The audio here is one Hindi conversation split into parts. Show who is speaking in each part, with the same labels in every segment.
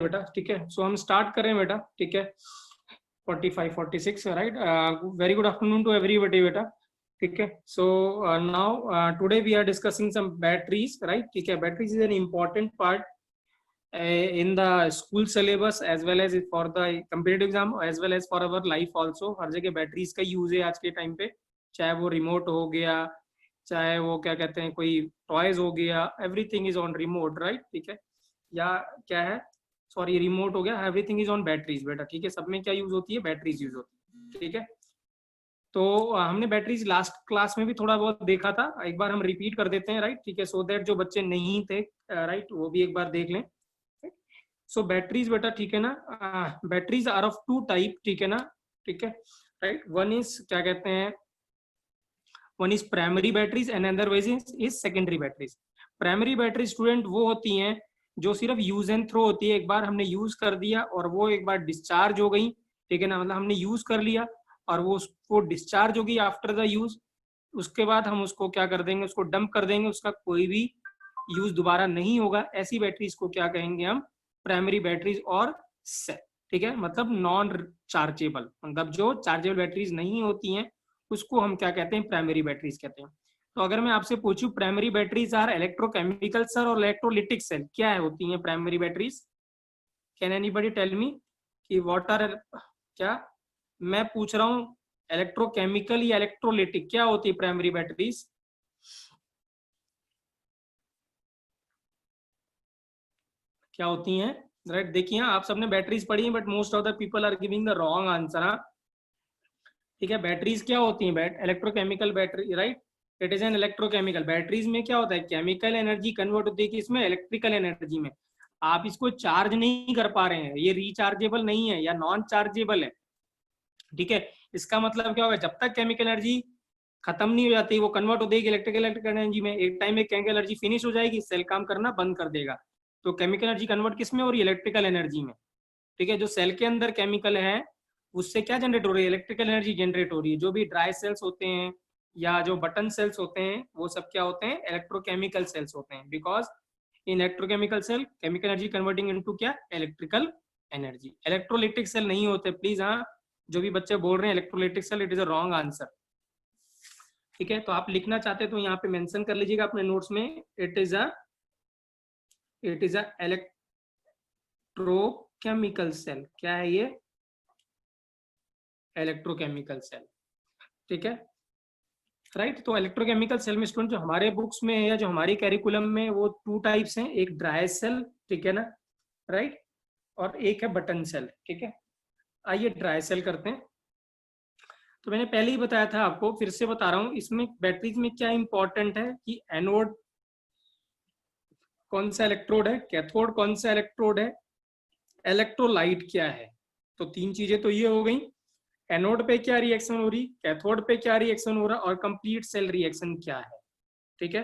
Speaker 1: बेटा, ठीक है। सो हम स्टार्ट करें बेटा, ठीक है। 45 46 right. Very good afternoon to everybody बेटा, ठीक है। So now today we are discussing some batteries, right, ठीक है। Batteries is an important part in the school syllabus as well as for the competitive exam as well as for our life also। हर जगह बैटरीज का यूज है आज के टाइम पे, चाहे वो रिमोट हो गया, चाहे वो क्या कहते हैं कोई टॉयज हो गया, everything is on remote, right, ठीक है। या क्या है, सॉरी रिमोट हो गया, एवरीथिंग इज ऑन बैटरीज बेटा, ठीक है। सब में क्या यूज होती है, बैटरीज यूज होती है, ठीक है। तो हमने बैटरीज लास्ट क्लास में भी थोड़ा बहुत देखा था, एक बार हम रिपीट कर देते हैं, राइट, ठीक है। सो दैट जो बच्चे नहीं थे, राइट, वो भी एक बार देख लें। सो बैटरीज बेटा, ठीक है ना, batteries are of two type, ठीक है ना, ठीक है, राइट। वन इज क्या कहते हैं, one is primary batteries and other wise is secondary batteries. Primary battery student वो होती हैं जो सिर्फ यूज एंड थ्रो होती है, एक बार हमने यूज कर दिया और वो एक बार डिस्चार्ज हो गई, ठीक है ना, मतलब हमने यूज कर लिया और वो उसको डिस्चार्ज होगी आफ्टर द यूज, उसके बाद हम उसको क्या कर देंगे, उसको डंप कर देंगे, उसका कोई भी यूज दोबारा नहीं होगा। ऐसी बैटरीज को क्या कहेंगे हम, प्राइमरी बैटरीज और सेल, ठीक है, मतलब नॉन चार्जेबल, मतलब जो चार्जेबल बैटरीज नहीं होती हैं उसको हम क्या कहते हैं, प्राइमरी बैटरीज कहते हैं। तो अगर मैं आपसे पूछूं primary batteries are electrochemical cell और इलेक्ट्रोलिटिक सेल, क्या है होती हैं primary batteries? Can anybody tell me कि व्हाट आर, क्या मैं पूछ रहा हूं, इलेक्ट्रोकेमिकल या इलेक्ट्रोलिटिक, क्या होती है प्राइमरी बैटरीज? क्या होती हैं, राइट। देखिए आप सबने बैटरीज पढ़ी है but most of the people are giving the wrong answer, ठीक है। बैटरीज क्या होती हैं, electrochemical battery, right, it is an electrochemical. Batteries में क्या होता है, केमिकल एनर्जी कन्वर्ट होती है किसमें, इलेक्ट्रिकल एनर्जी में। आप इसको चार्ज नहीं कर पा रहे हैं, ये रिचार्जेबल नहीं है या नॉन चार्जेबल है, ठीक है। इसका मतलब क्या होगा, जब तक केमिकल एनर्जी खत्म नहीं हो जाती, वो कन्वर्ट हो जाएगी इलेक्ट्रिकल एनर्जी में, एक टाइम में केमिकल एनर्जी फिनिश हो जाएगी, सेल काम करना बंद कर देगा। तो केमिकल एनर्जी कन्वर्ट किस में हो रही है, इलेक्ट्रिकल एनर्जी में, ठीक है। जो सेल के अंदर केमिकल है उससे क्या जनरेट हो रही है, इलेक्ट्रिकल एनर्जी जनरेट हो रही है। जो भी ड्राई सेल्स होते हैं या जो बटन सेल्स होते हैं वो सब क्या होते हैं, इलेक्ट्रोकेमिकल सेल्स होते हैं, because in electrochemical cell chemical energy converting into क्या, इलेक्ट्रिकल एनर्जी। इलेक्ट्रोलिटिक सेल नहीं होते प्लीज, हाँ, जो भी बच्चे बोल रहे हैं electrolytic cell, it is a wrong answer, ठीक है। तो आप लिखना चाहते तो यहाँ पे मेंशन कर लीजिएगा अपने नोट्स में, it is a electrochemical cell. क्या है ये, इलेक्ट्रोकेमिकल सेल, ठीक है, राइट। तो इलेक्ट्रोकेमिकल सेल में स्टूडेंट जो हमारे बुक्स में है या जो हमारी कैरिकुलम में, वो टू टाइप्स हैं, एक ड्राई सेल, ठीक है ना, राइट, और एक है बटन सेल, ठीक है। आइए ड्राई सेल करते हैं। तो मैंने पहले ही बताया था आपको, फिर से बता रहा हूँ, इसमें बैटरीज में क्या इंपॉर्टेंट है कि एनोड कौन सा इलेक्ट्रोड है, कैथोड कौन सा इलेक्ट्रोड है, इलेक्ट्रोलाइट क्या है। तो तीन चीजें तो ये हो गई, एनोड पे क्या रिएक्शन हो रही, कैथोड पे क्या रिएक्शन हो रहा, और कंप्लीट सेल रिएक्शन क्या है, ठीक है,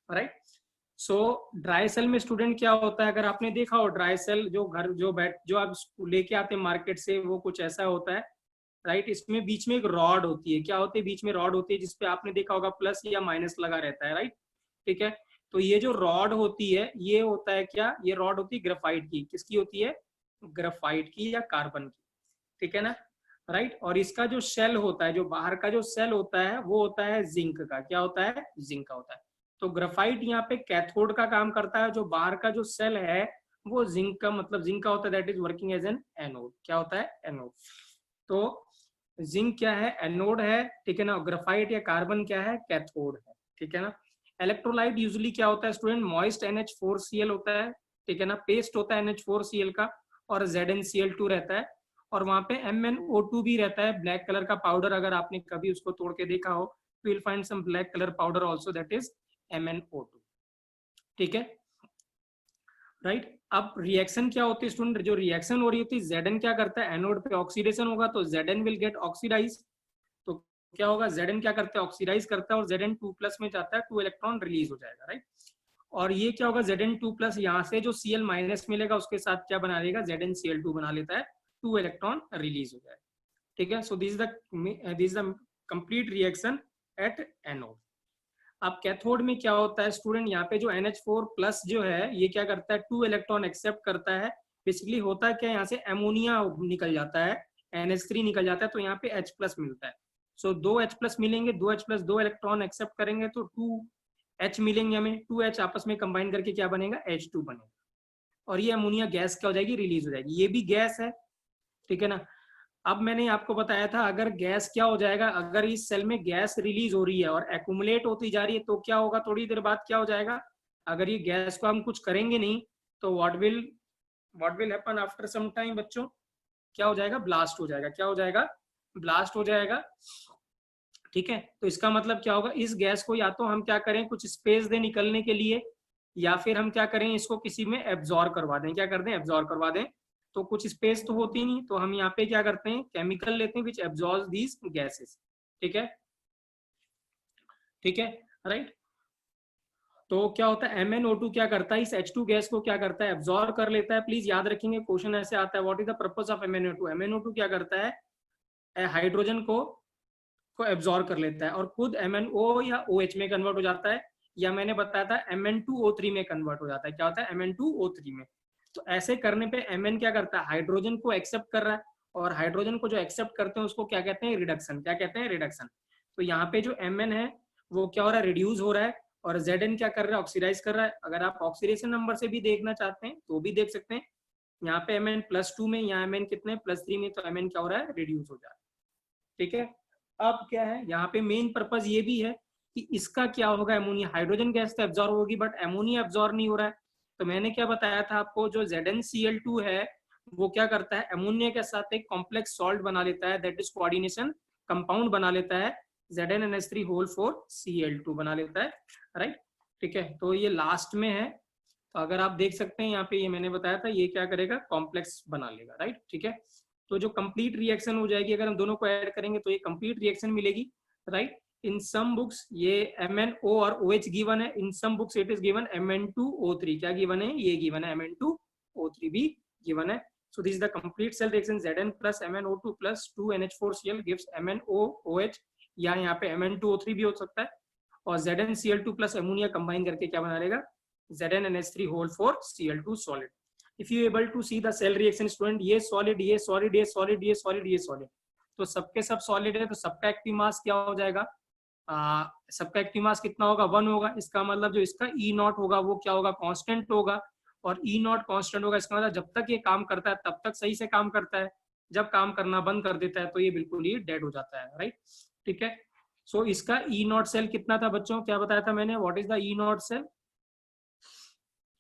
Speaker 1: राइट। सो ड्राई सेल में स्टूडेंट क्या होता है, अगर आपने देखा हो ड्राई सेल, जो घर जो आप लेके आते हैं मार्केट से, वो कुछ ऐसा होता है, राइट। इसमें बीच में एक रॉड होती है, क्या होती है, बीच में रॉड होती है जिसपे आपने देखा होगा प्लस या माइनस लगा रहता है, राइट, ठीक है। तो ये जो रॉड होती है, ये होता है क्या, ये रॉड होती है ग्रेफाइट की, किसकी होती है, ग्रेफाइट की या कार्बन की, ठीक है ना, राइट। और इसका जो शेल होता है, जो बाहर का जो सेल होता है, वो होता है जिंक का, क्या होता है, जिंक का होता है। तो ग्रेफाइट यहाँ पे कैथोड का काम करता है, जो बाहर का जो सेल है वो जिंक का, मतलब जिंक का होता है, that is working as an anode, क्या होता है, एनोड। तो जिंक क्या है, एनोड है, ठीक है ना, ग्रेफाइट या कार्बन क्या है, कैथोड है, ठीक है ना। इलेक्ट्रोलाइट यूजुअली क्या होता है स्टूडेंट, मॉइस्ट NH4Cl होता है, ठीक है ना, पेस्ट होता है NH4Cl का, और ZnCl2 रहता है, और वहां पे MnO2 भी रहता है, ब्लैक कलर का पाउडर, अगर आपने कभी उसको तोड़ के देखा हो तो will find some black colour powder also, that is MnO2, ठीक है, राइट। अब रिएक्शन क्या होती है स्टूडेंट, जो रिएक्शन हो रही होती है, Zn क्या करता है, एनोड पे ऑक्सीडेशन होगा तो Zn विल गेट ऑक्सीडाइज, तो क्या होगा, Zn क्या करता है, ऑक्सीडाइज करता है, और Zn2+ में जाता है, 2 इलेक्ट्रॉन रिलीज हो जाएगा, राइट। और ये क्या होगा, Zn2+, यहाँ से जो Cl- मिलेगा उसके साथ क्या बना लेगा, ZnCl2 बना लेता है, 2 इलेक्ट्रॉन रिलीज हो जाएगा, ठीक है। So this is the complete reaction at anode. अब कैथोड में क्या होता है स्टूडेंट, यहाँ पे जो NH4+ जो है, ये क्या करता है, 2 इलेक्ट्रॉन एक्सेप्ट करता है, बेसिकली होता है क्या, यहाँ से एमोनिया निकल जाता है, NH3 निकल जाता है, तो यहाँ पे H+ मिलता है। सो 2 H+ मिलेंगे, 2 H+ 2 इलेक्ट्रॉन एक्सेप्ट करेंगे तो 2 H मिलेंगे हमें, 2 H आपस में कंबाइन करके क्या बनेगा, H2 बनेगा, और ये अमोनिया गैस क्या हो जाएगी, रिलीज हो जाएगी। ये भी गैस है, ठीक है ना। अब मैंने आपको बताया था अगर गैस क्या हो जाएगा, अगर इस सेल में गैस रिलीज हो रही है और एक्यूमुलेट होती जा रही है तो क्या होगा, थोड़ी देर बाद क्या हो जाएगा, अगर ये गैस को हम कुछ करेंगे नहीं तो what will happen after some time बच्चों, क्या हो जाएगा, ब्लास्ट हो जाएगा। क्या हो जाएगा, ब्लास्ट हो जाएगा, ठीक है। तो इसका मतलब क्या होगा, इस गैस को या तो हम क्या करें, कुछ स्पेस दें निकलने के लिए, या फिर हम क्या करें, इसको किसी में एब्जॉर्ब करवा दें। क्या कर दें, एब्जॉर्ब करवा दें। तो कुछ स्पेस तो होती नहीं, तो हम यहाँ पे क्या करते हैं, केमिकल लेते हैं विच एब्जॉर्ब दीज गैसेस, ठीक है, ठीक है, राइट। तो क्या होता है, MnO2 क्या करता है, इस H2 गैस को क्या करता है, एब्जॉर्ब कर लेता है। प्लीज याद रखेंगे, क्वेश्चन ऐसे आता है, what is the purpose of MnO2। MnO2 क्या करता है, हाइड्रोजन को एब्जॉर्ब कर लेता है और खुद MnO या OH में कन्वर्ट हो जाता है, या मैंने बताया था Mn2O3 में कन्वर्ट हो जाता है। क्या होता है, Mn2O3 में। तो ऐसे करने पे Mn क्या करता है, हाइड्रोजन को एक्सेप्ट कर रहा है, और हाइड्रोजन को जो एक्सेप्ट करते हैं उसको क्या कहते हैं, रिडक्शन। क्या कहते हैं, रिडक्शन। तो यहाँ पे जो Mn है वो क्या हो रहा है, रिड्यूस हो रहा है, और Zn क्या कर रहा है, ऑक्सीडाइज कर रहा है। अगर आप ऑक्सीडेशन नंबर से भी देखना चाहते हैं तो भी देख सकते हैं, यहाँ पे Mn+2 में, यहाँ Mn कितने, +3 में, तो Mn क्या हो रहा है, रिड्यूस हो जा रहा है, ठीक है। अब क्या है, यहाँ पे मेन पर्पज ये भी है कि इसका क्या होगा, एमोनिया, हाइड्रोजन गैस तो एब्जॉर्ब होगी बट एमोनिया एब्जॉर्ब नहीं हो रहा है। तो मैंने क्या बताया था आपको, जो ZnCl2 है वो क्या करता है, एमोनिया के साथ एक कॉम्प्लेक्स सॉल्ट बना लेता है, दैट इज कोऑर्डिनेशन कंपाउंड बना लेता है, ZnNH3 Cl2 बना लेता है, राइट, ठीक है। तो ये लास्ट में है, तो अगर आप देख सकते हैं यहाँ पे, ये मैंने बताया था, ये क्या करेगा, कॉम्प्लेक्स बना लेगा, राइट, ठीक है। तो जो कंप्लीट रिएक्शन हो जाएगी, अगर हम दोनों को ऐड करेंगे तो ये कंप्लीट रिएक्शन मिलेगी, राइट। इन सम बुक्स ये MnO और OH गिवन है, in some books it is given Mn2O3, क्या गिवन है, ये गिवन है, Mn2O3 भी गिवन है। So this is the complete cell reaction, Zn plus MnO2 plus 2NH4Cl gives MnOOH, या यहाँ पे Mn2O3 भी हो सकता है, और ZnCl2 plus अमोनिया कंबाइन करके क्या बना लेगा, ZnNH3 Cl2 solid। If you able to see the cell reaction student, ये solid, ये solid, ये solid, ये solid, ये solid, तो सबके सब solid है, तो सबका एक्टिव मास क्या हो जाएगा, सबका एक्टिव मास कितना होगा, 1 होगा। इसका मतलब जो इसका E0 होगा वो क्या होगा, कांस्टेंट होगा, और E0 कांस्टेंट होगा, इसका मतलब जब तक ये काम करता है तब तक सही से काम करता है, जब काम करना बंद कर देता है तो ये बिल्कुल ही डेड हो जाता है, राइट, ठीक है। सो इसका E0 सेल कितना था बच्चों, क्या बताया था मैंने, what is the E0 cell,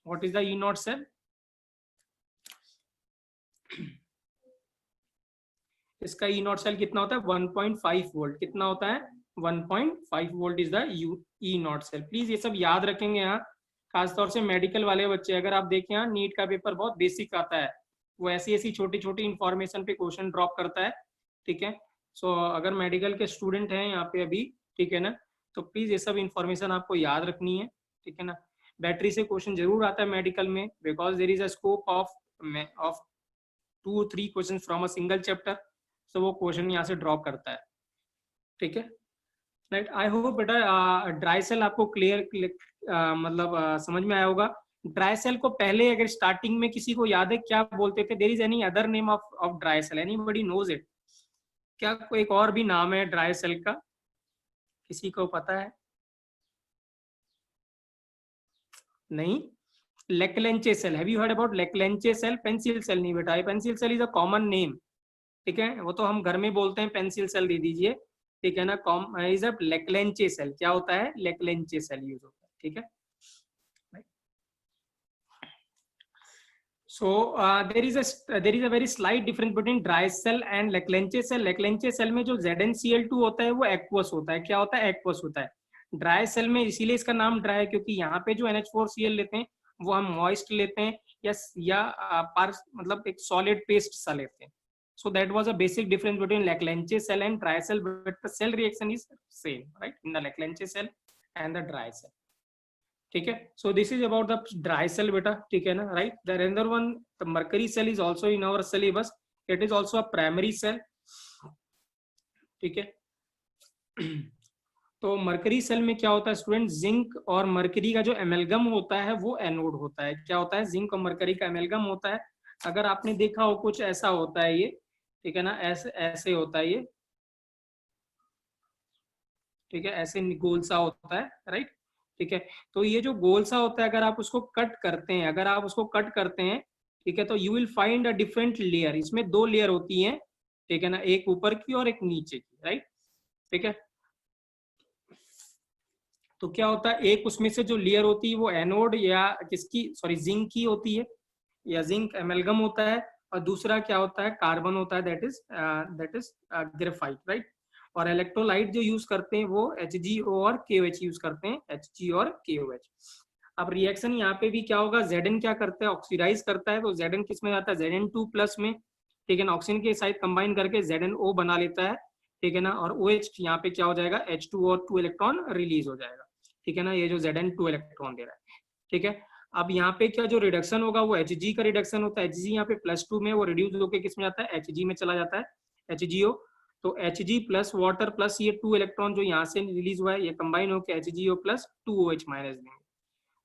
Speaker 1: what is the E0 cell, इसका E0 सेल कितना होता है, 1.5 वोल्ट, कितना होता है, 1.5 volt is the E0 cell. Please ये सब याद रखेंगे यहाँ, खासतौर से मेडिकल वाले बच्चे, अगर आप देखें यहाँ नीट का पेपर बहुत बेसिक आता है, वो ऐसी ऐसी छोटी छोटी इंफॉर्मेशन पे क्वेश्चन ड्रॉप करता है, ठीक है। सो अगर मेडिकल के स्टूडेंट हैं यहाँ पे अभी, ठीक है ना, तो प्लीज ये सब इंफॉर्मेशन आपको याद रखनी है, ठीक है ना। बैटरी से क्वेश्चन जरूर आता है मेडिकल में, because there is a scope of 2-3 question from a single chapter, so वो क्वेश्चन यहाँ से ड्रॉप करता है, ठीक है, राइट। आई होप बेटा ड्राई सेल आपको क्लियर मतलब समझ में आया होगा। ड्राई सेल को पहले अगर स्टार्टिंग में किसी को याद है क्या बोलते थे, there is any other name of dry cell, anybody knows it, क्या कोई एक और भी नाम है ड्राई सेल का, किसी को पता है, नहीं, Leclanche cell, have you heard about Leclanche cell, pencil cell नहीं बेटा, pencil cell is a common name, ठीक है, वो तो हम घर में बोलते हैं पेंसिल सेल दे दीजिए, ठीक है ना, इज अ लेक्लेंचे सेल, क्या होता है, लेक्लेंचे सेल यूज होता है, ठीक है। So there is a very slight difference between dry cell and Leclanche cell. Leclanche cell में जो ZnCl2 होता है वो एक्वस होता है, क्या होता है, एक्वस होता है। ड्राई सेल में इसीलिए इसका नाम ड्राई है क्योंकि यहाँ पे जो NH4Cl लेते हैं वो हम मॉइस्ट लेते हैं, या मतलब एक सॉलिड पेस्ट सा लेते हैं। So that was a basic difference between Leclanche cell and dry cell, but the cell reaction is same, right, in the Leclanche cell and the dry cell, ठीक है। So this is about the dry cell बेटा, ठीक है ना, right. The another one, the mercury cell is also in our syllabus, it is also a primary cell, ठीक है। तो मर्करी सेल में क्या होता है स्टूडेंट, जिंक और मर्करी का जो एमेलगम होता है वो एनोड होता है, क्या होता है, जिंक और मर्करी का एमेलगम होता है, अगर आपने देखा हो कुछ ऐसा होता है ये, ठीक है ना, ऐसे ऐसे होता है ये, ठीक है, ऐसे गोल सा होता है, राइट, ठीक है। तो ये जो गोल सा होता है, अगर आप उसको कट करते हैं, अगर आप उसको कट करते हैं, ठीक है, तो you will find a different layer. इसमें दो लेयर होती हैं, ठीक है ना, एक ऊपर की और एक नीचे की, राइट, ठीक है। तो क्या होता है, एक उसमें से जो लेयर होती है वो एनोड या किसकी, सॉरी, जिंक की होती है, या जिंक एमेल्गम होता है, और दूसरा क्या होता है, कार्बन होता है, दैट इज ग्रेफाइट, राइट। और इलेक्ट्रोलाइट जो यूज करते हैं वो HgO और KOH यूज करते हैं, Hg और KOH। अब रिएक्शन यहाँ पे भी क्या होगा, Zn क्या करता है, ऑक्सीडाइज करता है, तो Zn किस में जाता है, Zn2 प्लस में, ठीक है ना, ऑक्सीजन के साथ कंबाइन करके ZnO बना लेता है, ठीक है ना, और OH यहाँ पे क्या हो जाएगा, H2 और 2 इलेक्ट्रॉन रिलीज हो जाएगा, ठीक है ना, ये जो Zn2 इलेक्ट्रॉन दे रहा है, ठीक है। अब यहाँ पे क्या जो रिडक्शन होगा वो Hg का रिडक्शन होता है, Hg यहाँ पे +2 में, वो रिड्यूस होकर किस में जाता है, Hg में चला जाता है, HgO। तो Hg प्लस वाटर प्लस ये 2 इलेक्ट्रॉन जो यहाँ से रिलीज हुआ है, ये कंबाइन होकर HgO प्लस 2OH माइनस देंगे।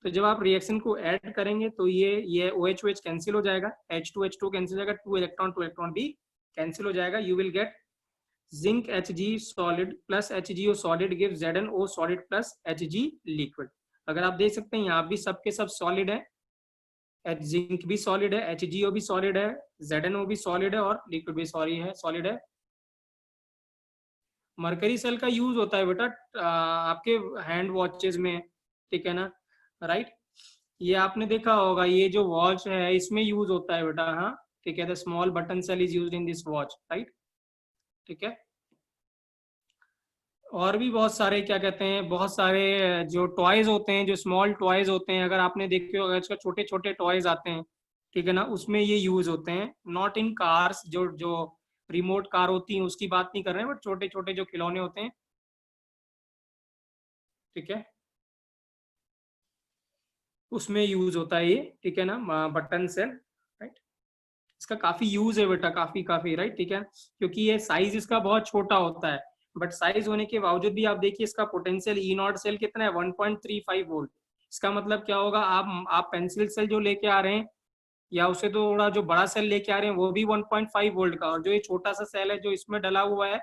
Speaker 1: तो जब आप रिएक्शन को ऐड करेंगे तो ये OH कैंसिल हो जाएगा, H2H2 कैंसिल हो जाएगा, 2 इलेक्ट्रॉन भी कैंसिल हो जाएगा, you will get zinc Hg solid plus HgO solid give ZnO solid plus Hg liquid. अगर आप देख सकते हैं यहाँ भी सबके सब सॉलिड है, जिंक भी सॉलिड है, HgO भी सॉलिड है, ZnO भी सॉलिड है, और लिक्विड भी सॉलिड है। मरकरी सेल का यूज होता है बेटा आपके हैंड वॉचेस में, ठीक है ना, राइट। ये आपने देखा होगा, ये जो वॉच है इसमें यूज होता है बेटा, हाँ, ठीक है, the small button cell is used in this watch, right, ठीक है। और भी बहुत सारे क्या कहते हैं, बहुत सारे जो टॉयज होते हैं, जो स्मॉल टॉयज होते हैं, अगर आपने देखे हो, अगर छोटे छोटे टॉयज आते हैं, ठीक है ना, उसमें ये यूज होते हैं, नॉट इन कार्स, जो जो रिमोट कार होती हैं उसकी बात नहीं कर रहे हैं, बट छोटे छोटे जो खिलौने होते हैं, ठीक है, उसमें यूज होता है ये, ठीक है ना, बटन सेल, राइट। इसका काफी यूज है बेटा, काफी काफी, राइट, ठीक है, क्योंकि ये साइज इसका बहुत छोटा होता है, बट साइज होने के बावजूद भी आप देखिए इसका पोटेंशियल E0 सेल कितना है, 1.35 वोल्ट। इसका मतलब क्या होगा, आप पेंसिल सेल जो लेके आ रहे हैं, या उसे थोड़ा जो बड़ा सेल लेके आ रहे हैं वो भी 1.5 वोल्ट का, और जो ये छोटा सा सेल है जो इसमें डला हुआ है,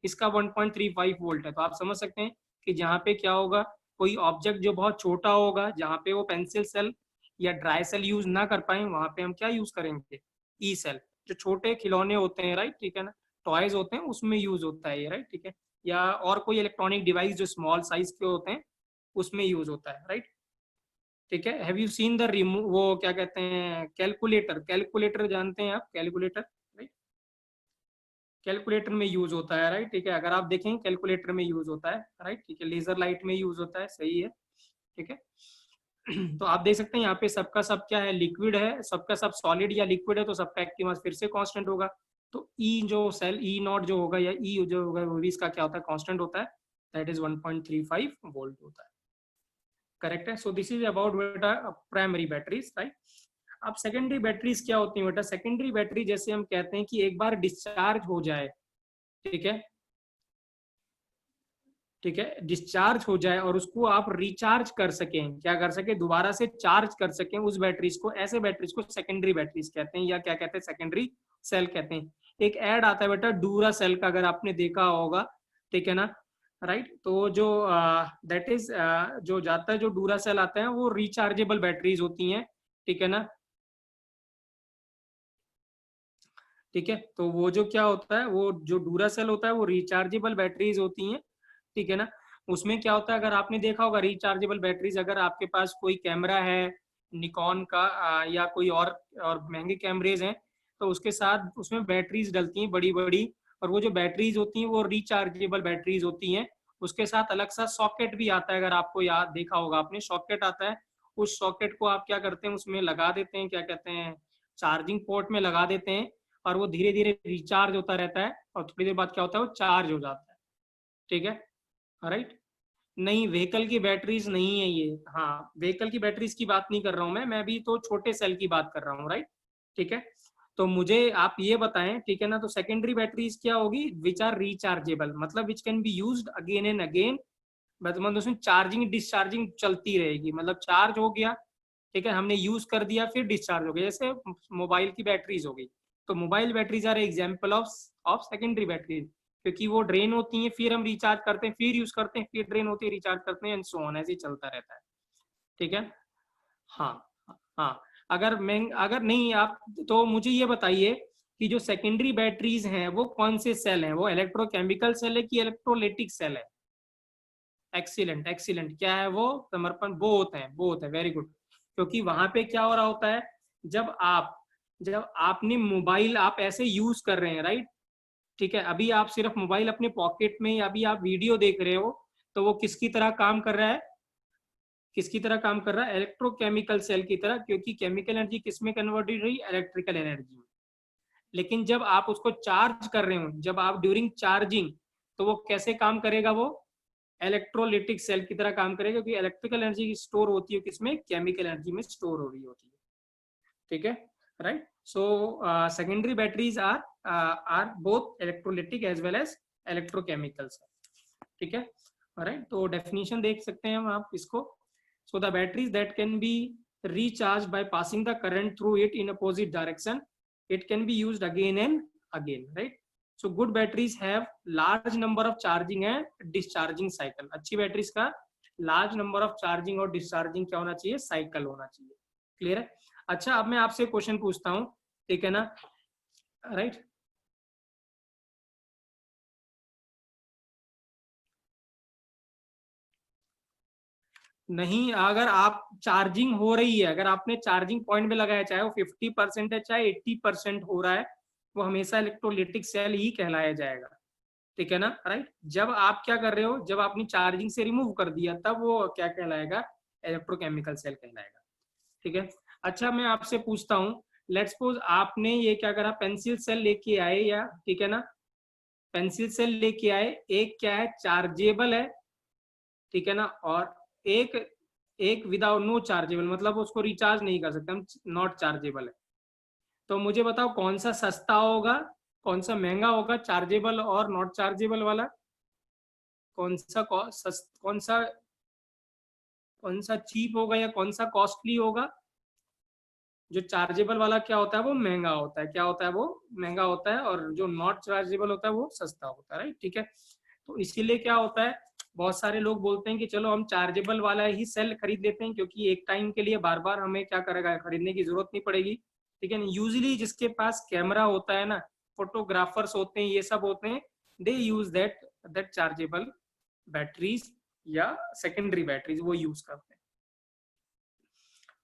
Speaker 1: इसका 1.35 वोल्ट है। तो आप समझ सकते हैं कि जहाँ पे क्या होगा, कोई ऑब्जेक्ट जो बहुत छोटा होगा, जहाँ पे वो पेंसिल सेल या ड्राई सेल यूज ना कर पाए, वहां पे हम क्या यूज करेंगे, ई सेल। जो छोटे खिलौने होते हैं, राइट, ठीक है ना, टॉयज होते हैं, उसमें यूज होता है ये, राइट, ठीक है, या और कोई इलेक्ट्रॉनिक डिवाइस जो स्मॉल साइज के होते हैं उसमें यूज होता है, राइट, ठीक है। हैव यू सीन द वो क्या कहते हैं, कैलकुलेटर, कैलकुलेटर जानते हैं आप, कैलकुलेटर, राइट, कैलकुलेटर में यूज होता है, राइट, ठीक है, अगर आप देखें कैलकुलेटर में यूज होता है, राइट, ठीक है, लेजर लाइट में यूज होता है, सही है, ठीक है। तो आप देख सकते हैं यहाँ पे सबका सब क्या है, लिक्विड है, सबका सब सॉलिड या लिक्विड है, तो सबका एक्टिव मास फिर से कांस्टेंट होगा। तो ई जो सेल E0 जो होगा, या ई जो होगा, वो भी इसका क्या होता है, कांस्टेंट होता है, दैट इज 1.35 वोल्ट होता है, करेक्ट है। सो दिस इज अबाउट बेटा प्राइमरी बैटरीज, राइट। अब सेकेंडरी बैटरीज क्या होती है बेटा, सेकेंडरी बैटरी जैसे हम कहते हैं कि एक बार डिस्चार्ज हो जाए, ठीक है, ठीक है, डिस्चार्ज हो जाए और उसको आप रिचार्ज कर सकें, क्या कर सके, दोबारा से चार्ज कर सकें उस बैटरीज को, ऐसे बैटरीज को सेकेंडरी बैटरीज कहते हैं, या क्या कहते हैं, सेकेंडरी सेल कहते हैं। एक ऐड आता है बेटा डूरा सेल का, अगर आपने देखा होगा, ठीक है ना, राइट। तो जो दैट इज जो जाता है, जो डूरा सेल आता है वो रिचार्जेबल बैटरीज होती हैं, ठीक है ना, ठीक है। तो वो जो क्या होता है, वो जो डूरा सेल होता है वो रिचार्जेबल बैटरीज होती हैं, ठीक है ना। उसमें क्या होता है, अगर आपने देखा होगा रिचार्जेबल बैटरीज, अगर आपके पास कोई कैमरा है निकॉन का या कोई और महंगे कैमरेज हैं, तो उसके साथ उसमें बैटरीज डलती हैं बड़ी बड़ी, और वो जो बैटरीज होती हैं वो रिचार्जेबल बैटरीज होती हैं। उसके साथ अलग सा सॉकेट भी आता है, अगर आपको याद देखा होगा आपने, सॉकेट आता है, उस सॉकेट को आप क्या करते हैं, उसमें लगा देते हैं, क्या कहते हैं, चार्जिंग पोर्ट में लगा देते हैं, और वो धीरे धीरे रिचार्ज होता रहता है, और थोड़ी देर बाद क्या होता है, वो चार्ज हो जाता है, ठीक है, राइट। नहीं, व्हीकल की बैटरीज नहीं है ये, हाँ, व्हीकल की बैटरीज की बात नहीं कर रहा हूँ मैं भी तो छोटे सेल की बात कर रहा हूँ, राइट, ठीक है। तो मुझे आप ये बताएं, ठीक है ना, तो सेकेंडरी बैटरीज क्या होगी, विच आर रिचार्जेबल, मतलब which can be used again and again, मतलब उसमें चार्जिंग डिस्चार्जिंग चलती रहेगी, मतलब चार्ज हो गया, ठीक है, हमने यूज कर दिया फिर डिस्चार्ज हो गया, जैसे मोबाइल की बैटरीज हो गई, तो mobile batteries are example of secondary batteries, क्योंकि वो ड्रेन होती हैं, फिर हम रिचार्ज करते हैं, फिर यूज करते हैं, फिर ड्रेन होती है, रिचार्ज करते हैं, एंड सो ऑन, ऐसे ही चलता रहता है। ठीक है, हाँ हाँ। अगर नहीं आप, तो मुझे ये बताइए कि जो सेकेंडरी बैटरीज हैं वो कौन से सेल हैं, वो इलेक्ट्रोकेमिकल सेल है कि इलेक्ट्रोलाइटिक सेल है? एक्सीलेंट एक्सीलेंट, क्या है वो? समर्पण, बोथ है, बोथ है, वेरी गुड। क्योंकि वहां पे क्या हो रहा होता है, जब आपने मोबाइल आप ऐसे यूज कर रहे हैं, राइट, ठीक है, अभी आप सिर्फ मोबाइल अपने पॉकेट में, अभी आप वीडियो देख रहे हो, तो वो किसकी तरह काम कर रहा है? किसकी तरह काम कर रहा है? इलेक्ट्रोकेमिकल सेल की तरह, क्योंकि केमिकल एनर्जी किस में कन्वर्टेड रही? इलेक्ट्रिकल एनर्जी में। लेकिन जब आप उसको चार्ज कर रहे हो, जब आप ड्यूरिंग चार्जिंग, तो वो कैसे काम करेगा? वो इलेक्ट्रोलिटिक सेल की तरह काम करेगा, क्योंकि इलेक्ट्रिकल एनर्जी स्टोर होती है किसमें? केमिकल एनर्जी में स्टोर हो रही होती है। ठीक है, right. So secondary batteries are both electrolytic as well as electrochemicals. ठीक है, राइट। तो डेफिनेशन देख सकते हैं हम आप इसको। So the batteries that can be recharged by passing the current through it in opposite direction, it can be used again and again, right? So good batteries have large number of charging and discharging cycle. अच्छी बैटरीज का large number of charging और discharging क्या होना चाहिए? साइकिल होना चाहिए। क्लियर है? अच्छा, अब मैं आपसे क्वेश्चन पूछता हूँ, ठीक है ना, राइट? नहीं, अगर आप चार्जिंग हो रही है, अगर आपने चार्जिंग पॉइंट में लगाया, चाहे वो 50% है चाहे 80% हो रहा है, वो हमेशा इलेक्ट्रोलिटिक सेल ही कहलाया जाएगा। ठीक है ना, राइट। जब आप क्या कर रहे हो, जब आपने चार्जिंग से रिमूव कर दिया, तब वो क्या कहलाएगा? इलेक्ट्रोकेमिकल सेल कहलाएगा। ठीक है, अच्छा मैं आपसे पूछता हूँ, लेट्स सपोज आपने ये क्या करा, पेंसिल सेल लेके आए, या ठीक है ना, पेंसिल सेल लेके आए, एक क्या है? चार्जेबल है, ठीक है ना, और एक एक विदाउट नो चार्जेबल, मतलब उसको रिचार्ज नहीं कर सकते हम, नॉट चार्जेबल है। तो मुझे बताओ कौन सा सस्ता होगा, कौन सा महंगा होगा, चार्जेबल और नॉट चार्जेबल वाला? कौन सा चीप होगा या कौन सा कॉस्टली होगा? जो चार्जेबल वाला क्या होता है, वो महंगा होता है। क्या होता है? वो महंगा होता है, और जो नॉट चार्जेबल होता है वो सस्ता होता है, राइट। ठीक है, तो इसीलिए क्या होता है, बहुत सारे लोग बोलते हैं कि चलो हम चार्जेबल वाला ही सेल खरीद लेते हैं, क्योंकि एक टाइम के लिए बार बार हमें क्या करेगा, खरीदने की जरूरत नहीं पड़ेगी। ठीक है, यूजली जिसके पास कैमरा होता है ना, फोटोग्राफर्स होते हैं, ये सब होते हैं, दे यूज दैट चार्जेबल बैटरीज या सेकेंडरी बैटरीज वो यूज करते हैं।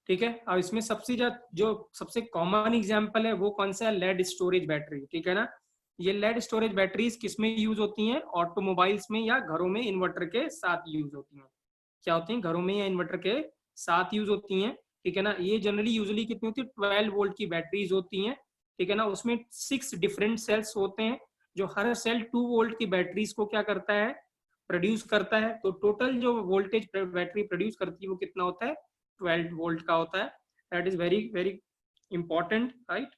Speaker 1: ठीक है, अब इसमें सबसे जो सबसे कॉमन एग्जांपल है वो कौन सा है? Lead storage battery. ठीक है ना, ये लेड स्टोरेज बैटरीज किसमें यूज होती हैं? ऑटोमोबाइल्स में या घरों में इन्वर्टर के साथ यूज होती हैं। क्या होती हैं? घरों में या इन्वर्टर के साथ यूज होती हैं। ठीक है ना, ये जनरली यूजली कितनी होती है? 12 वोल्ट की बैटरीज होती हैं। ठीक है ना, उसमें 6 डिफरेंट सेल्स होते हैं, जो हर सेल 2 वोल्ट की बैटरीज को क्या करता है? प्रोड्यूस करता है। तो टोटल जो वोल्टेज बैटरी प्रोड्यूस करती है वो कितना होता है? 12 वोल्ट का होता है। That is very very important, right,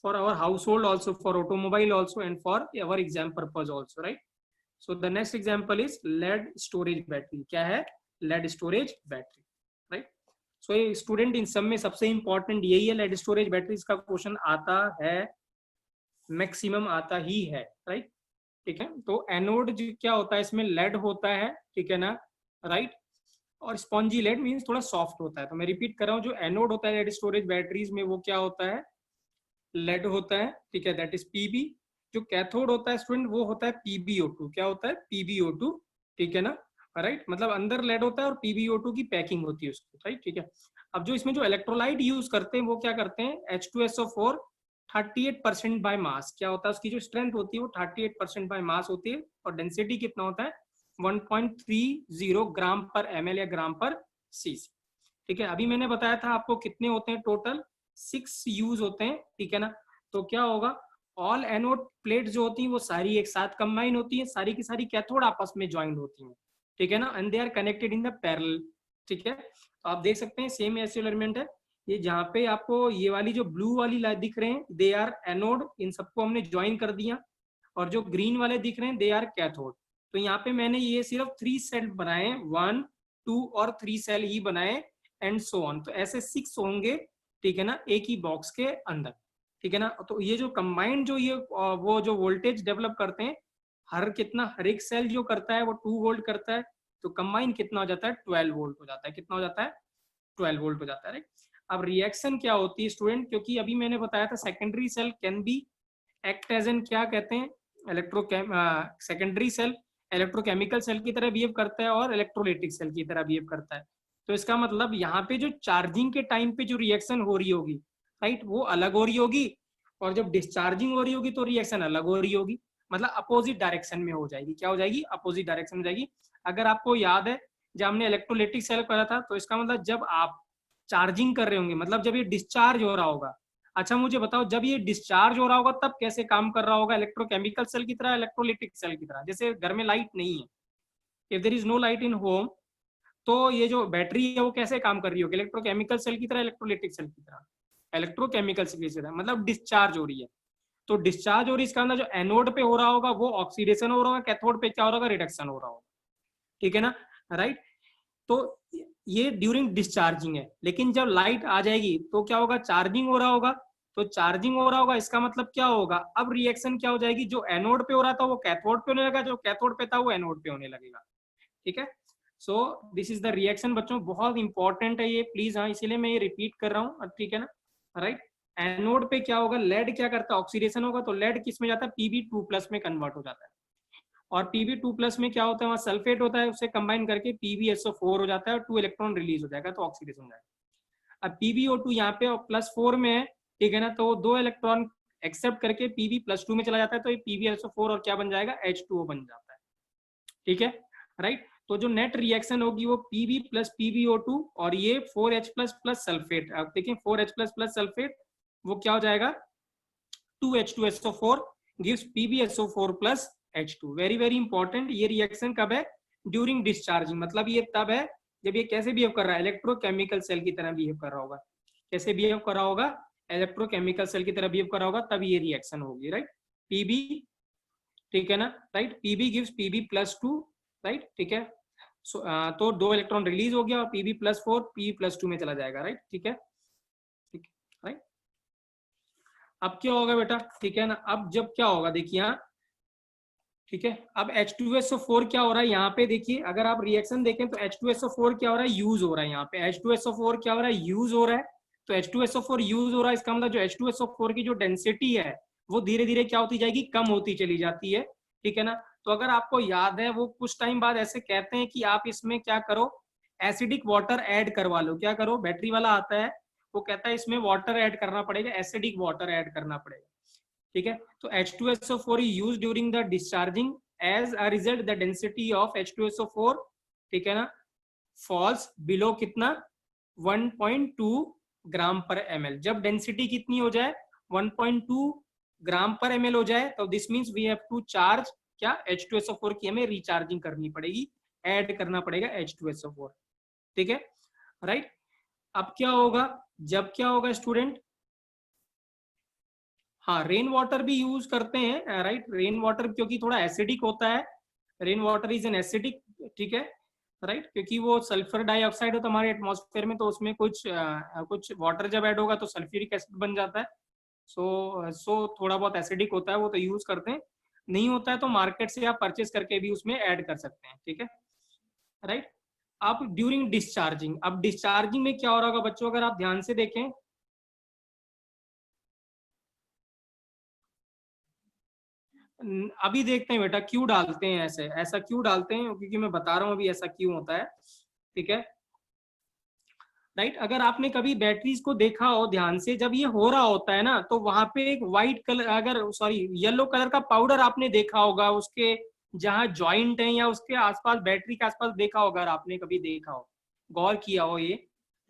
Speaker 1: for our household also, for automobile also, and for our exam purpose also, right? So the next example is lead storage battery. क्या है? lead storage battery, right? So ये स्टूडेंट इन सब में सबसे इंपॉर्टेंट यही है, lead storage batteries का क्वेश्चन आता है, मैक्सिमम आता ही है, राइट। ठीक है, तो एनोड क्या होता है इसमें? लेड होता है, ठीक है ना, राइट। और स्पॉन्जी लेड मीन्स थोड़ा सॉफ्ट होता है। तो मैं रिपीट कर रहा हूँ, जो एनोड होता है लेड स्टोरेज बैटरीज में, वो क्या होता है? लेड होता है, ठीक है, दैट इज पीबी। जो कैथोड होता है स्टूडेंट, वो होता है PbO2। क्या होता है? PbO2, ठीक है ना, राइट। मतलब अंदर लेड होता है और PbO2 की पैकिंग होती है उसकी, राइट। ठीक है, अब जो इसमें जो इलेक्ट्रोलाइट यूज करते हैं वो क्या करते हैं? H2SO4 38% by mass. क्या होता है? उसकी जो स्ट्रेंथ होती है वो 38% बाय मास होती है, और डेंसिटी कितना होता है? 1.30 ग्राम पर ml या ग्राम पर cc। ठीक है, अभी मैंने बताया था आपको कितने होते हैं टोटल? 6 यूज होते हैं, ठीक है ना। तो क्या होगा? ऑल एनोड प्लेट जो होती हैं वो सारी एक साथ कंबाइन होती है, सारी की सारी कैथोड आपस में ज्वाइंट होती हैं, ठीक है ना, and they are connected in the parallel. ठीक है, तो आप देख सकते हैं सेम ऐसे एलिमेंट है। ये जहाँ पे आपको ये वाली जो ब्लू वाली लाइट दिख रहे हैं, दे आर एनोड, इन सबको हमने ज्वाइन कर दिया। और जो ग्रीन वाले दिख रहे हैं, दे आर कैथोड। तो यहाँ पे मैंने ये सिर्फ 3 सेल बनाए, 1 2 और 3 सेल ही बनाए, एंड सो ऑन। तो ऐसे 6 होंगे, ठीक है ना, एक ही बॉक्स के अंदर, ठीक है ना। तो ये जो कंबाइंड जो ये वो जो वोल्टेज डेवलप करते हैं, हर एक सेल जो करता है वो 2 वोल्ट करता है, तो कंबाइन कितना हो जाता है, 12 वोल्ट हो जाता है। कितना हो जाता है, 12 वोल्ट हो जाता है, राइट। अब रिएक्शन क्या होती है स्टूडेंट, क्योंकि अभी मैंने बताया था secondary cell can be act as an, क्या कहते हैं, सेकेंडरी सेल इलेक्ट्रोकेमिकल सेल की तरह बिहेव करता है और इलेक्ट्रोलाइटिक सेल की तरह बिहेव करता है। तो इसका मतलब यहाँ पे जो चार्जिंग के टाइम पे जो रिएक्शन हो रही होगी, राइट, वो अलग हो रही होगी, और जब डिस्चार्जिंग हो रही होगी तो रिएक्शन अलग हो रही होगी, मतलब अपोजिट डायरेक्शन में हो जाएगी। क्या हो जाएगी, अपोजिट डायरेक्शन में जाएगी। अगर आपको याद है जब हमने इलेक्ट्रोलाइटिक सेल करा था, तो इसका मतलब जब आप चार्जिंग कर रहे होंगे, मतलब जब ये डिस्चार्ज हो रहा होगा। अच्छा मुझे बताओ, जब ये डिस्चार्ज हो रहा होगा तब कैसे काम कर रहा होगा, इलेक्ट्रोकेमिकल सेल की तरह, इलेक्ट्रोलाइटिक सेल की तरह। जैसे घर में लाइट नहीं है, if there is no light in home, तो ये जो बैटरी है वो कैसे काम कर रही होगी, इलेक्ट्रोकेमिकल सेल की तरह, इलेक्ट्रोलाइटिक सेल की तरह, इलेक्ट्रोकेमिकल सेल की तरह, मतलब डिस्चार्ज हो रही है। तो डिस्चार्ज हो रही है, इसका मतलब जो एनोड पे हो रहा होगा वो ऑक्सीडेशन हो रहा होगा, कैथोड पे क्या हो रहा होगा, रिडक्शन हो रहा होगा, ठीक है ना, राइट। तो ये ड्यूरिंग डिस्चार्जिंग है। लेकिन जब लाइट आ जाएगी तो क्या होगा, चार्जिंग हो रहा होगा। तो चार्जिंग हो रहा होगा, इसका मतलब क्या होगा, अब रिएक्शन क्या हो जाएगी, जो एनोड पे हो रहा था वो कैथोड पे होने लगा, जो कैथोड पे था वो एनोड पे होने लगेगा, ठीक है। So this is the reaction बच्चों, बहुत इंपॉर्टेंट है ये, प्लीज, हाँ, इसीलिए मैं ये रिपीट कर रहा हूँ, ठीक है ना, राइट। एनोड पे क्या होगा, लेड क्या करता है, ऑक्सीडेशन होगा, तो लेड किस में जाता है, Pb2+ में कन्वर्ट हो जाता है। और Pb2+ में क्या होता है, वहाँ सल्फेट होता है, उसे कंबाइन करके PbSO4 हो जाता है और 2 इलेक्ट्रॉन रिलीज हो जाएगा, तो ऑक्सीडेशन हो जाएगा। अब PbO2 यहाँ पे +4 में है, ठीक है ना, तो 2 इलेक्ट्रॉन एक्सेप्ट करके Pb+2 में चला जाता है, तो ये PbSO4 और क्या बन जाएगा, H2O बन जाता है, ठीक है, राइट। तो जो नेट रिएक्शन होगी वो Pb + PbO2 और ये 4H+ सल्फेट, अब देखिए 4H+ सल्फेट, वो क्या हो जाएगा, 2H2SO4 gives PbSO4 + H2। Very very important, ये रिएक्शन कब है, ड्यूरिंग डिस्चार्जिंग, मतलब ये तब है जब ये कैसे बिहेव कर रहा है, इलेक्ट्रोकेमिकल सेल की तरह बिहेव कर रहा होगा। कैसे बिहेव कर रहा होगा, इलेक्ट्रोकेमिकल सेल की तरह बिहेव कर रहा होगा, तब ये रिएक्शन होगी, राइट। Pb, ठीक है ना, right, Pb gives Pb+2, right, ठीक है। तो 2 इलेक्ट्रॉन रिलीज हो गया और Pb+4 Pb+2 में चला जाएगा, राइट, ठीक है, ठीक है, राइट। अब क्या होगा बेटा, ठीक है ना, अब जब क्या होगा देखिए, यहाँ, ठीक है, अब H2SO4 क्या हो रहा है यहाँ पे, देखिए अगर आप रिएक्शन देखें तो H2SO4 क्या हो रहा है, यूज हो रहा है, यहाँ पे H2SO4 क्या हो रहा है, यूज हो रहा है। तो H2SO4 यूज हो रहा है, इसका मतलब जो H2SO4 की जो डेंसिटी है वो धीरे धीरे क्या होती जाएगी, कम होती चली जाती है, ठीक है ना। तो अगर आपको याद है, वो कुछ टाइम बाद ऐसे कहते हैं कि आप इसमें क्या करो, एसिडिक वाटर ऐड करवा लो, क्या करो, बैटरी वाला आता है, वो कहता है इसमें वाटर ऐड करना पड़ेगा, एसिडिक वाटर ऐड करना पड़ेगा, ठीक है। तो H2SO4 is used during the discharging, as a result the density of H2SO4, ठीक है ना, falls below कितना, 1.2 ग्राम पर ml। जब डेंसिटी कितनी हो जाए, 1.2 ग्राम पर ml हो जाए, तो this means we have to charge, क्या, H2SO4 की हमें रिचार्जिंग करनी पड़ेगी, ऐड करना पड़ेगा H2SO4, ठीक है, राइट। अब क्या होगा, जब क्या होगा स्टूडेंट, हाँ, रेन वाटर भी यूज करते हैं, राइट, रेन वाटर क्योंकि थोड़ा एसिडिक होता है, rain water is an acidic, ठीक है, राइट, क्योंकि वो सल्फर डाइऑक्साइड होता है हमारे एटमॉस्फेयर में, तो उसमें कुछ वाटर जब ऐड होगा तो सल्फ्यूरिक एसिड बन जाता है। सो थोड़ा बहुत एसिडिक होता है, वो तो यूज करते हैं, नहीं होता है तो मार्केट से आप परचेज करके भी उसमें ऐड कर सकते हैं, ठीक है, राइट। अब ड्यूरिंग डिस्चार्जिंग, अब डिस्चार्जिंग में क्या हो रहा होगा बच्चों, अगर आप ध्यान से देखें, अभी देखते हैं बेटा क्यों डालते हैं, ऐसे ऐसा क्यों डालते हैं, क्योंकि मैं बता रहा हूँ अभी ऐसा क्यों होता है, ठीक है, राइट। अगर आपने कभी बैटरीज को देखा हो ध्यान से, जब ये हो रहा होता है ना, तो वहां पे एक व्हाइट कलर, अगर सॉरी येलो कलर का पाउडर आपने देखा होगा, उसके जहां जॉइंट है या उसके आसपास, बैटरी के आसपास देखा होगा, अगर आपने कभी देखा हो, गौर किया हो ये,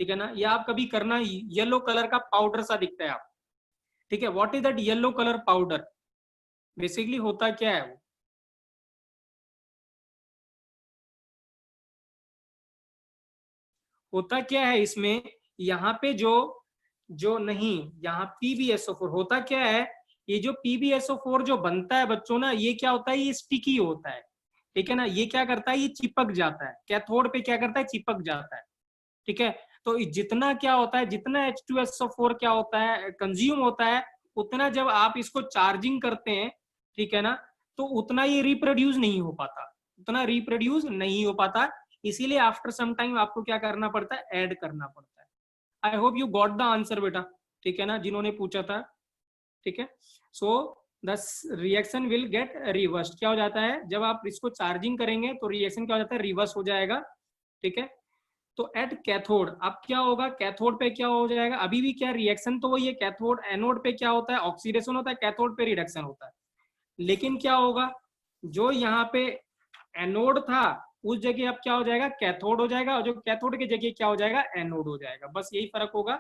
Speaker 1: ठीक है ना, या आप कभी करना, येलो कलर का पाउडर सा दिखता है आप, ठीक है, what is that yellow colour powder, basically होता क्या है वो, होता क्या है इसमें, यहाँ पे जो जो नहीं, यहाँ PbSO4 होता क्या है, ये जो PbSO4 जो बनता है बच्चों ना, ये क्या होता है, ये स्टिकी होता है, ठीक है ना, ये क्या करता है, ये चिपक जाता है कैथोड पे, क्या करता है, चिपक जाता है, ठीक है। तो जितना क्या होता है, जितना H2SO4 क्या होता है कंज्यूम होता है, उतना जब आप इसको चार्जिंग करते हैं, ठीक है ना, तो उतना ये रिप्रोड्यूस नहीं हो पाता, उतना रिप्रोड्यूस नहीं हो पाता। इसीलिए आफ्टर सम टाइम आपको क्या करना पड़ता है, ऐड करना पड़ता है। I hope you got the answer बेटा, ठीक है ना, जिन्होंने पूछा था, ठीक है। So the reaction will get reverse. क्या हो जाता है, जब आप इसको चार्जिंग करेंगे तो रिएक्शन क्या हो जाता है, रिवर्स हो जाएगा, ठीक है। तो एट कैथोड अब क्या होगा, कैथोड पे क्या हो जाएगा, अभी भी क्या रिएक्शन तो वही है, कैथोड एनोड पे क्या होता है, ऑक्सीडेशन होता है, कैथोड पे रिडक्शन होता है। लेकिन क्या होगा, जो यहाँ पे एनोड था उस जगह अब क्या हो जाएगा, कैथोड हो जाएगा, और जो कैथोड की जगह क्या हो जाएगा, एनोड हो जाएगा, बस यही फर्क होगा।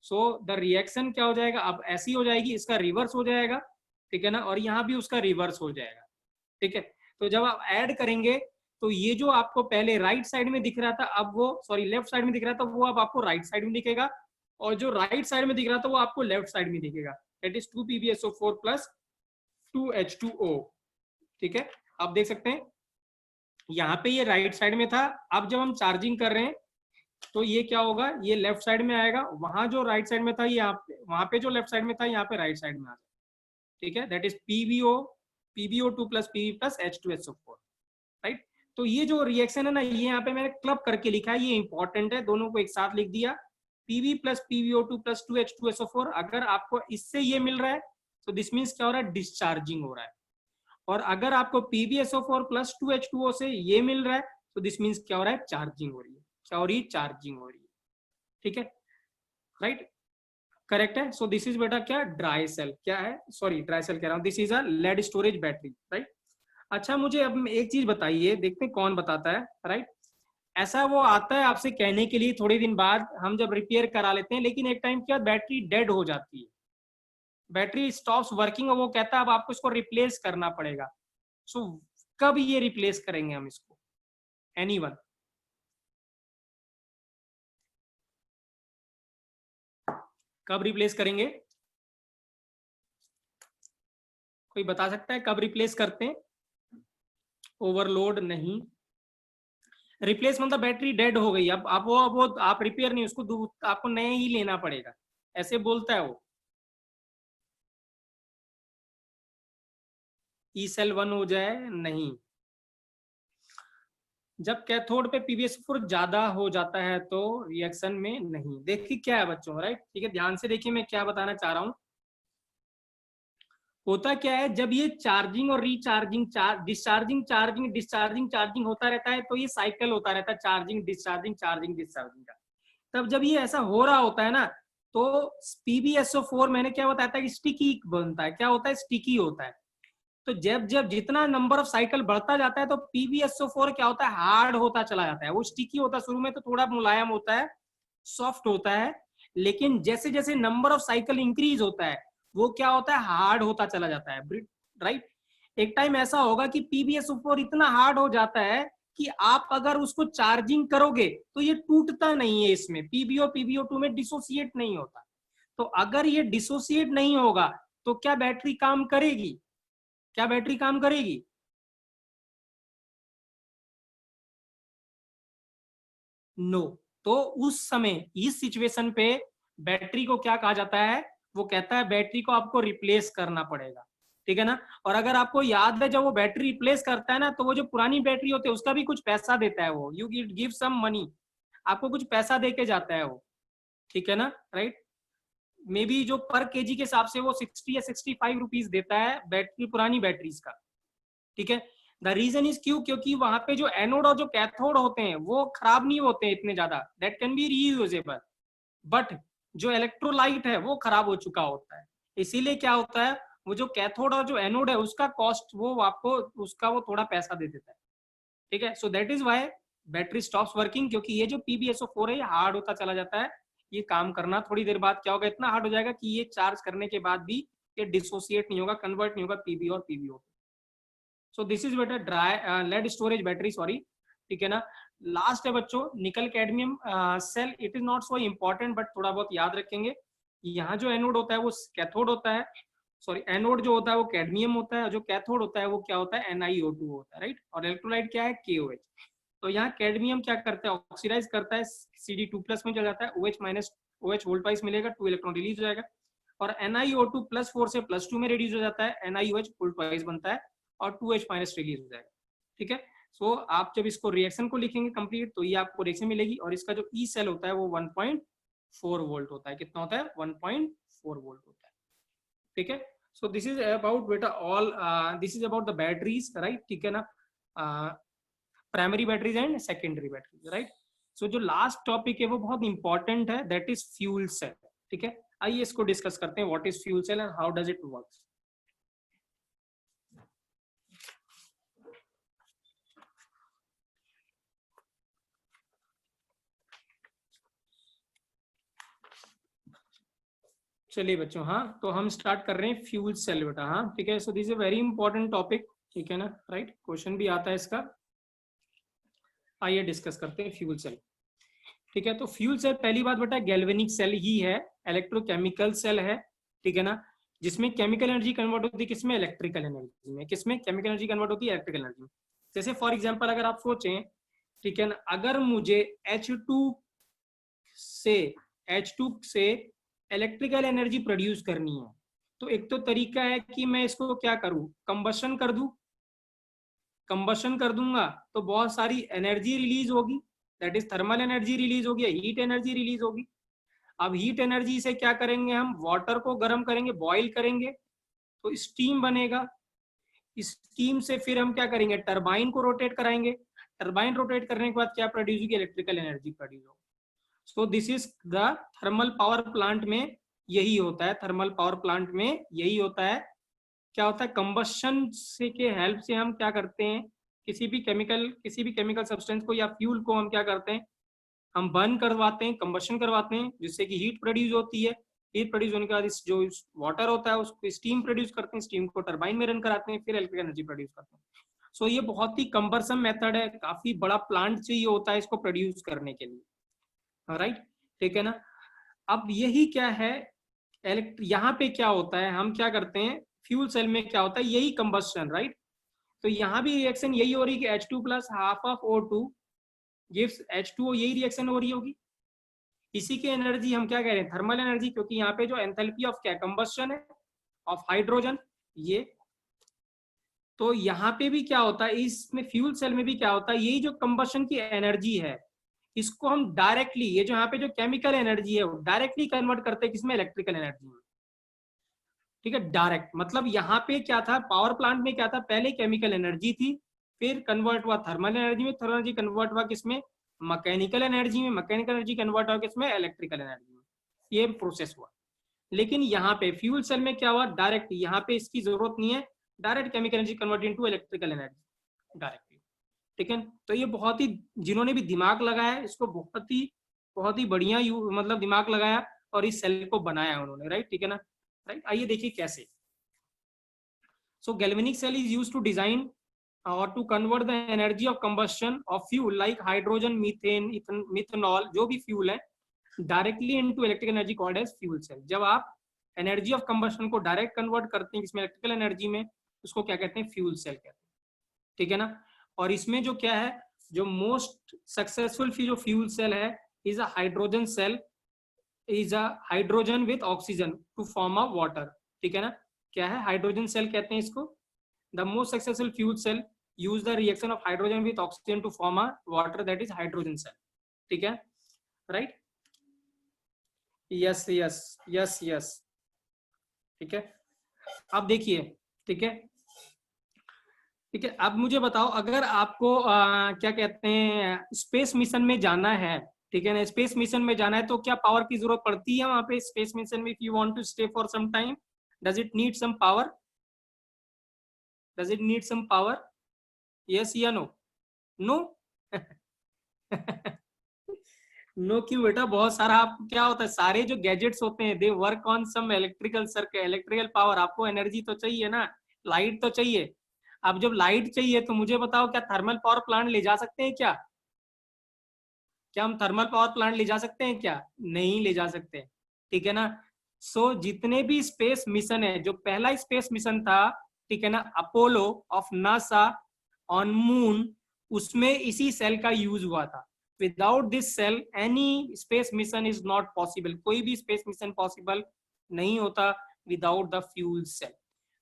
Speaker 1: सो द रिएक्शन क्या हो जाएगा, अब ऐसी हो जाएगी, इसका रिवर्स हो जाएगा, ठीक है ना, और यहाँ भी उसका रिवर्स हो जाएगा, ठीक है। तो जब आप ऐड करेंगे तो ये जो आपको पहले राइट साइड में दिख रहा था, अब वो सॉरी लेफ्ट साइड में दिख रहा था, वो अब आपको राइट साइड में दिखेगा, और जो राइट साइड में दिख रहा था वो आपको लेफ्ट साइड में दिखेगा। That is 2PbSO4 plus 2H2O, ठीक है। आप देख सकते हैं यहाँ पे ये राइट साइड में था, अब जब हम चार्जिंग कर रहे हैं तो ये क्या होगा, ये लेफ्ट साइड में आएगा, वहां जो राइट साइड में था ये यहाँ पे, वहां पे जो लेफ्ट साइड में था यहाँ पे राइट साइड में आ जाएगा, ठीक है। That is PbO2 plus Pb plus H2SO4, right. तो ये जो रिएक्शन है ना, ये यहाँ पे मैंने क्लब करके लिखा है, ये इंपॉर्टेंट है, दोनों को एक साथ लिख दिया, Pb plus PbO2 plus 2H2SO4। अगर आपको इससे ये मिल रहा है तो दिस मीन्स क्या हो रहा है, डिस्चार्जिंग हो रहा है। और अगर आपको PbSO4 प्लस 2H2O से ये मिल रहा है तो दिस मीन्स क्या हो रहा है, चार्जिंग हो रही है, क्या हो रही है, चार्जिंग हो रही है, ठीक है, राइट, करेक्ट है। सो दिस इज बेटा क्या, ड्राई सेल, क्या है, सॉरी ड्राई सेल कह रहा हूँ, this is a lead storage battery, right. अच्छा मुझे अब एक चीज बताइए, देखते हैं कौन बताता है, राइट। ऐसा वो आता है आपसे कहने के लिए, थोड़े दिन बाद हम जब रिपेयर करा लेते हैं, लेकिन एक टाइम के बाद बैटरी डेड हो जाती है, बैटरी स्टॉप्स वर्किंग, और वो कहता है अब आपको इसको रिप्लेस करना पड़ेगा। सो कब ये रिप्लेस करेंगे हम इसको, एनीवन? कब रिप्लेस करेंगे, कोई बता सकता है कब रिप्लेस करते हैं? ओवरलोड नहीं, रिप्लेस मतलब बैटरी डेड हो गई, अब आप वो आप रिपेयर नहीं, उसको आपको नया ही लेना पड़ेगा, ऐसे बोलता है वो। ई सेल 1 हो जाए, नहीं। जब कैथोड पे PbSO4 ज्यादा हो जाता है तो रिएक्शन में नहीं। देखिए क्या है बच्चों, राइट, ठीक है, ध्यान से देखिए मैं क्या बताना चाह रहा हूँ। होता क्या है, जब ये चार्जिंग और recharging, discharging charging discharging charging होता रहता है, तो ये साइकिल होता रहता है, चार्जिंग डिस्चार्जिंग का। तब जब ये ऐसा हो रहा होता है ना, तो PbSO4 मैंने क्या बताया था कि स्टिकी बनता है, क्या होता है, स्टिकी होता है। तो जब जब जितना नंबर ऑफ साइकिल बढ़ता जाता है तो PbSO4 क्या होता है, हार्ड होता चला जाता है। वो स्टिकी होता है, शुरू में तो थोड़ा मुलायम होता है, सॉफ्ट होता है, लेकिन जैसे जैसे नंबर ऑफ साइकिल इंक्रीज होता है वो क्या होता है, हार्ड होता चला जाता है, राइट। एक टाइम ऐसा होगा कि PbSO4 इतना हार्ड हो जाता है कि आप अगर उसको चार्जिंग करोगे तो ये टूटता नहीं है, इसमें PbO में डिसोसिएट नहीं होता। तो अगर ये डिसोसिएट नहीं होगा तो क्या बैटरी काम करेगी, क्या बैटरी काम करेगी? नो। तो उस समय इस सिचुएशन पे बैटरी को क्या कहा जाता है, वो कहता है बैटरी को आपको रिप्लेस करना पड़ेगा, ठीक है ना। और अगर आपको याद है जब वो बैटरी रिप्लेस करता है ना, तो वो जो पुरानी बैटरी होती है उसका भी कुछ पैसा देता है, वो यू गिव सम मनी, आपको कुछ पैसा दे के जाता है वो, ठीक है ना, राइट। मे बी जो पर केजी के हिसाब से वो 60 या 65 रुपीज देता है बैटरी, पुरानी बैटरीज का, ठीक है। द रीजन इज क्यों, क्योंकि वहां पे जो एनोड और जो कैथोड होते हैं वो खराब नहीं होते हैं इतने ज्यादा, that can be reusable, but जो इलेक्ट्रोलाइट है वो खराब हो चुका होता है। इसीलिए क्या होता है, वो जो कैथोड और जो एनोड है उसका कॉस्ट वो आपको उसका वो थोड़ा पैसा दे देता है, ठीक है। So that is why battery stops working, क्योंकि ये जो PbSO4 है ये हार्ड होता चला जाता है। ये काम करना थोड़ी देर बाद क्या होगा, इतना हार्ड हो जाएगा कि ये चार्ज करने के बाद भी ये डिसोसिएट नहीं होगा, कन्वर्ट नहीं होगा Pb और PbO। So this is better dry lead storage battery, sorry, ठीक है ना। लास्ट है बच्चों nickel cadmium cell, it is not so important but थोड़ा बहुत याद रखेंगे। यहाँ जो एनोड होता है वो कैथोड होता है, सॉरी एनोड जो होता है वो कैडमियम होता है, और जो कैथोड होता है वो क्या होता है, NiO2 होता है, राइट। और इलेक्ट्रोलाइट क्या है, KOH। तो यहाँ कैडमियम क्या करता है, ऑक्सीडाइज करता है, Cd2+ में चला जाता है, OH वोल्ट वाइज मिलेगा, 2 इलेक्ट्रॉन रिलीज हो जाएगा, और NiO2 +4 से +2 में रिड्यूस हो जाता है, NiOH वोल्ट वाइज बनता है और 2H- रिलीज हो जाएगा। ठीक है, सो आप जब इसको रिएक्शन को लिखेंगे कंप्लीट तो ये आपको रिएक्शन मिलेगी, और इसका जो ई सेल होता है वो 1.4 वोल्ट होता है। कितना होता है? 1.4 वोल्ट होता है। ठीक है, सो दिस इज अबाउट बेटा all, this is about the batteries, right. ठीक है ना, primary batteries and secondary batteries, right. So जो लास्ट टॉपिक है वो बहुत इंपॉर्टेंट है, दैट इज फ्यूल सेल। ठीक है, आइए इसको डिस्कस करते हैं, what is fuel cell and how does it work. चलिए बच्चों, हाँ तो हम स्टार्ट कर रहे हैं फ्यूल सेल बेटा। हाँ ठीक है, so this is a very important topic. ठीक है ना, राइट, क्वेश्चन भी आता है इसका। आइए डिस्कस करते हैं फ्यूल सेल। ठीक है, तो फ्यूल सेल पहली बात बेटा गैल्वेनिक सेल ही है, इलेक्ट्रोकेमिकल सेल है। ठीक है ना, जिसमें केमिकल एनर्जी कन्वर्ट होती है किसमें? इलेक्ट्रिकल एनर्जी में। किसमें केमिकल एनर्जी कन्वर्ट होती है? इलेक्ट्रिकल एनर्जी में। जैसे फॉर एग्जांपल अगर आप सोचें, ठीक है ना, अगर मुझे से H2 से इलेक्ट्रिकल एनर्जी प्रोड्यूस करनी है, तो एक तो तरीका है कि मैं इसको क्या करूं, कंबशन कर दूं। कंबशन कर दूंगा तो बहुत सारी एनर्जी रिलीज होगी, that is thermal energy release होगी, हीट एनर्जी रिलीज होगी। अब हीट एनर्जी से क्या करेंगे हम? वाटर को गर्म करेंगे, बॉईल करेंगे, तो स्टीम बनेगा। स्टीम से फिर हम क्या करेंगे? टरबाइन को रोटेट कराएंगे। टरबाइन रोटेट करने के बाद क्या प्रोड्यूस होगी? इलेक्ट्रिकल एनर्जी प्रोड्यूस होगी। सो this is the thermal power plant में यही होता है। थर्मल पावर प्लांट में यही होता है। क्या होता है? कंबशन से के हेल्प से हम क्या करते हैं, किसी भी केमिकल सब्सटेंस को या फ्यूल को हम क्या करते हैं, हम बर्न करवाते हैं, कंबशन करवाते हैं, जिससे कि हीट प्रोड्यूस होती है। हीट प्रोड्यूस होने के बाद इस जो वाटर होता है उसको स्टीम प्रोड्यूस करते हैं, स्टीम को टरबाइन में रन कराते हैं, फिर इलेक्ट्रिकल एनर्जी प्रोड्यूस करते हैं। सो ये बहुत ही कंबरसम मेथड है, काफी बड़ा प्लांट चाहिए होता है इसको प्रोड्यूस करने के लिए, राइट। ठीक है ना, अब यही क्या है, यहाँ पे क्या होता है, हम क्या करते हैं फ्यूल सेल में, क्या होता है यही कंबस्शन, राइट। तो यहाँ भी रिएक्शन यही हो रही है कि H2 plus half of O2 gives H2O, यही रिएक्शन हो रही होगी। इसी की एनर्जी हम क्या कह रहे हैं? थर्मल एनर्जी, क्योंकि यहाँ पे जो एंथैल्पी ऑफ क्या कंबस्शन है, ऑफ हाइड्रोजन, ये। तो यहाँ पे भी क्या होता है, इसमें फ्यूल सेल में भी क्या होता है, यही जो कंबस्शन की एनर्जी है, इसको हम डायरेक्टली, ये जो यहाँ पे जो केमिकल एनर्जी है वो डायरेक्टली कन्वर्ट करते हैं किसमें? इलेक्ट्रिकल एनर्जी में। ठीक है, डायरेक्ट मतलब यहाँ पे क्या था, पावर प्लांट में क्या था, पहले केमिकल एनर्जी थी, फिर कन्वर्ट हुआ थर्मल एनर्जी में, थर्मल एनर्जी कन्वर्ट हुआ किसमें? मैकेनिकल एनर्जी में, मैकेनिकल एनर्जी कन्वर्ट हुआ किसमें? इलेक्ट्रिकल एनर्जी में। ये प्रोसेस हुआ। लेकिन यहाँ पे फ्यूल सेल में क्या हुआ, डायरेक्ट, यहाँ पे इसकी जरूरत नहीं है, direct chemical energy convert into electrical energy directly. ठीक है, तो ये बहुत ही, जिन्होंने भी दिमाग लगाया इसको बहुत ही बढ़िया मतलब दिमाग लगाया और इस सेल को बनाया उन्होंने, राइट। ठीक है ना, राइट। आइए देखिए कैसे। So galvanic cell is used to design और to convert the energy of combustion of fuel like hydrogen, methane, methanol, जो भी फ्यूल है, directly into electrical energy called as fuel cell. जब आप एनर्जी ऑफ कंबस्शन को डायरेक्ट कन्वर्ट करते हैं इसमें इलेक्ट्रिकल एनर्जी में, उसको क्या कहते हैं? फ्यूल सेल कहते हैं। ठीक है ना, और इसमें जो क्या है, जो मोस्ट सक्सेसफुल जो फ्यूल सेल है, is a hydrogen cell, is a hydrogen with oxygen to form a water. ठीक है ना, क्या है? हाइड्रोजन सेल कहते हैं इसको। The most successful fuel cell use the reaction of hydrogen with oxygen to form a water, that is hydrogen cell. ठीक है, right. Yes yes yes yes. ठीक है, अब देखिए। ठीक है, ठीक है, अब मुझे बताओ, अगर आपको क्या कहते हैं, स्पेस मिशन में जाना है, ठीक है ना, स्पेस मिशन में जाना है, तो क्या पावर की जरूरत पड़ती है वहां पे स्पेस मिशन में? If you want to stay for some time, does it need some power? Does it need some power? Yes या नो? नो? नो क्यों बेटा? बहुत सारा, आपको क्या होता है, सारे जो गैजेट्स होते हैं they work on some electrical circuit, electrical power. आपको एनर्जी तो चाहिए ना, लाइट तो चाहिए। अब जब लाइट चाहिए तो मुझे बताओ, क्या थर्मल पावर प्लांट ले जा सकते हैं क्या? क्या हम थर्मल पावर प्लांट ले जा सकते हैं क्या? नहीं ले जा सकते। ठीक है ना, सो जितने भी स्पेस मिशन है, जो पहला स्पेस मिशन था, ठीक है ना, Apollo of NASA on moon, उसमें इसी सेल का यूज हुआ था। Without this cell any space mission is not possible, कोई भी स्पेस मिशन पॉसिबल नहीं होता विदाउट द फ्यूल सेल।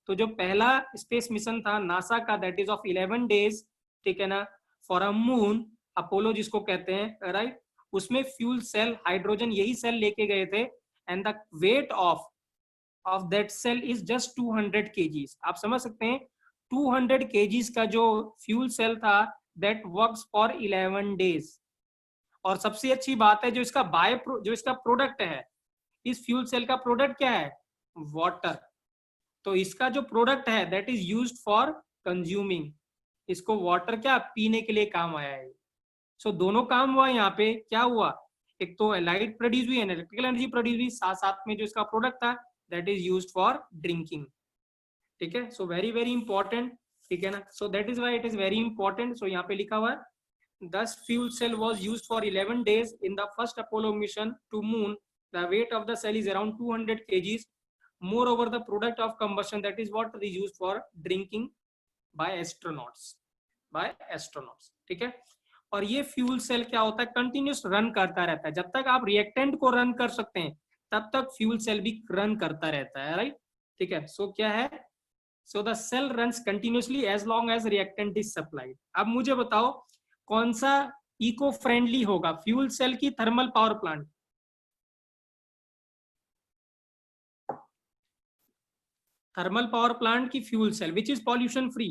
Speaker 1: तो जो पहला स्पेस मिशन था नासा का, दैट इज ऑफ 11 डेज, ठीक है ना, फॉर अ मून, अपोलो जिसको कहते हैं, राइट, उसमें फ्यूल सेल हाइड्रोजन यही सेल लेके गए थे, and the weight of that cell is just 200 kgs। आप समझ सकते हैं 200 kgs का जो फ्यूल सेल था, दैट वर्क्स फॉर 11 डेज। और सबसे अच्छी बात है जो इसका जो इसका प्रोडक्ट है, इस फ्यूल सेल का प्रोडक्ट क्या है, वाटर। तो इसका जो प्रोडक्ट है that is used for consuming, इसको वाटर क्या पीने के लिए काम आया है। सो दोनों काम हुआ यहाँ पे, क्या हुआ, एक तो लाइट प्रोड्यूस हुई, इलेक्ट्रिकल एनर्जी प्रोड्यूस हुई, साथ साथ में जो इसका प्रोडक्ट था that is used for drinking, ठीक है। सो वेरी वेरी इंपॉर्टेंट, ठीक है ना। So that is why it is very important. So यहाँ पे लिखा हुआ है, thus fuel cell was used for 11 days in the first Apollo mission to moon. The weight of the cell is around 200 kgs. Moreover, the product of combustion, that is what is used for drinking by astronauts, ठीक है। और ये फ्यूल सेल क्या होता है, कंटिन्यूस रन करता रहता है। जब तक आप रिएक्टेंट को रन कर सकते हैं तब तक फ्यूल सेल भी रन करता रहता है, राइट, ठीक है। सो क्या है, so the cell runs continuously as long as reactant is supplied. अब मुझे बताओ कौन सा इको फ्रेंडली होगा, फ्यूल सेल की thermal power plant? Thermal power plant की fuel cell, which is pollution free?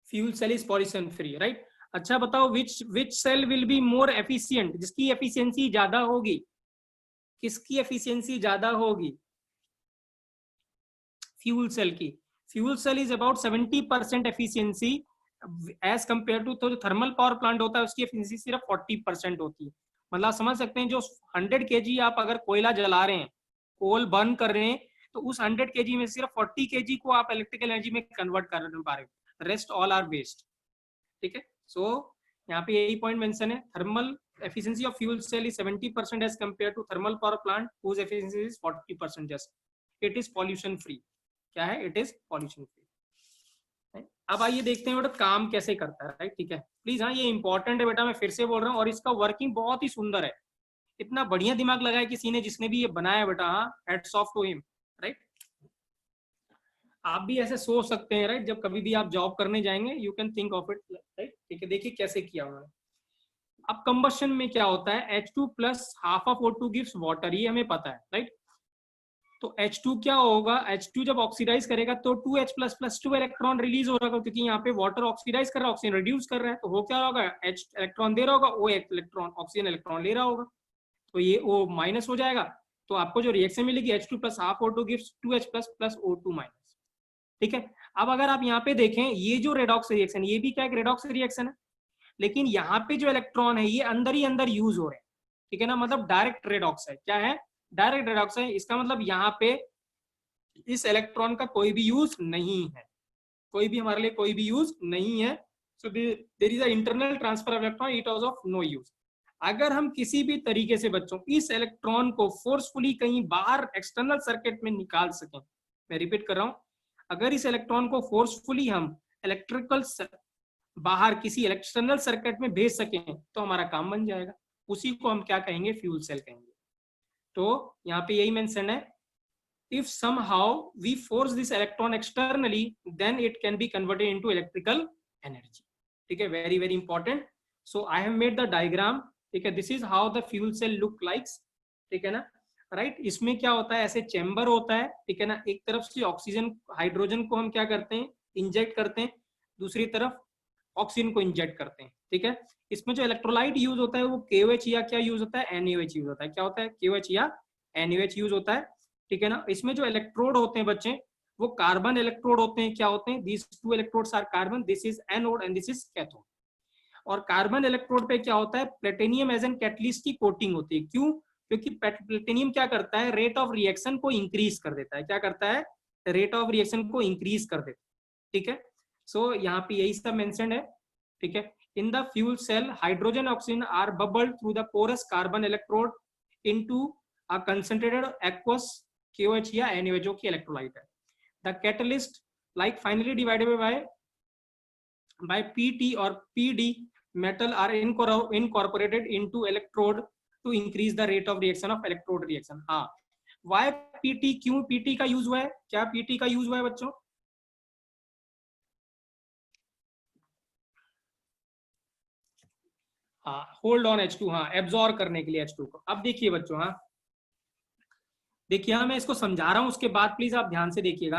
Speaker 1: Fuel cell is pollution free, right. अच्छा बताओ which cell will be more efficient, जिसकी एफिशिएंसी ज्यादा होगी, किसकी एफिशिएंसी ज्यादा होगी? फ्यूल सेल की। Fuel cell is about 70% efficiency as compare to, तो जो थर्मल पावर प्लांट होता है उसकी एफिशिएंसी सिर्फ 40% होती है। मतलब समझ सकते हैं जो 100 kg आप अगर कोयला जला रहे हैं, कोल बर्न कर रहे हैं, तो उस 100 kg में सिर्फ 40 kg को आप इलेक्ट्रिकल एनर्जी में कन्वर्ट कर पा रहे हो, रेस्ट ऑल आर वेस्ट, ठीक है। सो यहाँ पे यही पॉइंट मेंशन है, thermal efficiency of fuel cell is 70% as compared to thermal power plant whose efficiency is 40% just. It is pollution free. क्या है, इट इज पॉल्यूशन फ्री। अब आइए देखते हैं बेटा काम कैसे करता है, ठीक है। प्लीज हाँ, ये इंपॉर्टेंट है बेटा, मैं फिर से बोल रहा हूँ, और इसका वर्किंग बहुत ही सुंदर है। इतना बढ़िया दिमाग लगाया किसी ने, जिसने भी ये बनाया बेटा, हाँ, hats off to him, right. आप भी ऐसे सोच सकते हैं, राइट, जब कभी भी आप जॉब करने जाएंगे you can think of it, right, ठीक है। देखिए कैसे किया उन्होंने। अब कंबशन में क्या होता है, H2 plus half of O2 gives water, ये हमें पता है, राइट। तो H2 क्या होगा, H2 जब ऑक्सीडाइज करेगा तो 2H plus plus 2 electron release हो रहा होगा, क्योंकि यहाँ पे वाटर ऑक्सीडाइज कर रहा है, ऑक्सीजन रिड्यूस कर रहा है, तो वो क्या होगा, H इलेक्ट्रॉन दे रहा होगा, O इलेक्ट्रॉन, ऑक्सीजन इलेक्ट्रॉन ले रहा होगा, तो ये O माइनस हो जाएगा। तो आपको जो रिएक्शन मिलेगी H2 plus half O2 gives 2H plus plus O2 minus, ठीक है। अब अगर आप यहाँ पे देखें, ये जो रेडॉक्स रिएक्शन, ये भी क्या एक रेडॉक्स रिएक्शन है, लेकिन यहाँ पे जो इलेक्ट्रॉन है ये अंदर ही अंदर यूज हो रहे हैं, ठीक है ना, मतलब डायरेक्ट रेडॉक्स है। क्या है, डायरेक्ट रेडॉक्स है। इसका मतलब यहाँ पे इस इलेक्ट्रॉन का कोई भी यूज नहीं है, कोई भी हमारे लिए कोई भी यूज नहीं है। So there is a internal transfer of electron, it is of no use. अगर हम किसी भी तरीके से बच्चों इस इलेक्ट्रॉन को फोर्सफुली कहीं बाहर एक्सटर्नल सर्किट में निकाल सकें, मैं रिपीट कर रहा हूं, अगर इस इलेक्ट्रॉन को फोर्सफुली हम इलेक्ट्रिकल बाहर किसी एक्सटर्नल सर्किट में भेज सकें तो हमारा काम बन जाएगा, उसी को हम क्या कहेंगे, फ्यूल सेल कहेंगे। तो यहाँ पे यही मेंशन है, if somehow we force this electron externally then it can be converted into electrical energy, ठीक है, very very important. So I have made the diagram, ठीक है, this is how the fuel cell look likes, ठीक है ना, राइट। इसमें क्या होता है, ऐसे चैम्बर होता है, ठीक है ना, एक तरफ से ऑक्सीजन हाइड्रोजन को हम क्या करते हैं, इंजेक्ट करते हैं, दूसरी तरफ ऑक्सीजन को इंजेक्ट करते हैं, ठीक है। इसमें जो इलेक्ट्रोलाइट यूज होता है वो KOH या क्या यूज होता है, NaOH यूज होता है। क्या होता है, KOH या NaOH यूज होता है, ठीक है ना। इसमें जो इलेक्ट्रोड होते हैं बच्चे, वो कार्बन इलेक्ट्रोड होते हैं। क्या होते हैं, this 2 electrodes are carbon, this is anode and this is cathode. और कार्बन इलेक्ट्रोड पे क्या होता है, प्लेटिनियम एज एन कैटलिस्ट की कोटिंग होती है। क्यों, क्योंकि प्लेटिनियम क्या करता है, रेट ऑफ रिएक्शन को इंक्रीज कर देता है। क्या करता है, रेट ऑफ रिएक्शन को इंक्रीज कर देता है, ठीक है। सो यहाँ पे यही सब मेंशन है, ठीक है। In the fuel cell hydrogen oxygen are bubbled through the porous carbon electrode into a concentrated aqueous KOH या NaOH जो कि इलेक्ट्रोलाइट है। The catalyst like finally divided by Pt or Pd, metal are incorporated into electrode to increase the rate of reaction of electrode reaction. हाँ, why Pt, क्यों Pt का यूज हुआ है, क्या Pt का यूज हुआ है बच्चों? हाँ, होल्ड ऑन H2, हाँ एब्जॉर्ब करने के लिए H2 को. अब देखिए बच्चों, हाँ देखिए, हाँ मैं इसको समझा रहा हूं, उसके बाद प्लीज आप ध्यान से देखिएगा.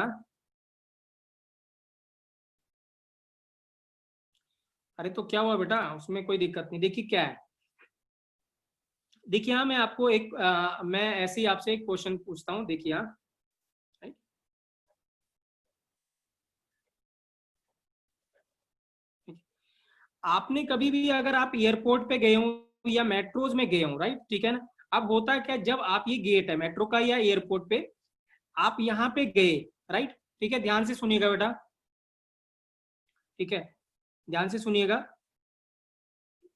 Speaker 1: अरे तो क्या हुआ बेटा, उसमें कोई दिक्कत नहीं. देखिए क्या है, देखिए हाँ मैं आपको एक मैं ऐसे ही आपसे एक क्वेश्चन पूछता हूँ. देखिए हाँ, आपने कभी भी अगर आप एयरपोर्ट पे गए हो या मेट्रोज में गए हो, राइट, ठीक है ना. अब होता है क्या, जब आप, ये गेट है मेट्रो का या एयरपोर्ट पे, आप यहाँ पे गए, राइट, ठीक है, ध्यान से सुनिएगा बेटा, ठीक है, ध्यान से सुनिएगा.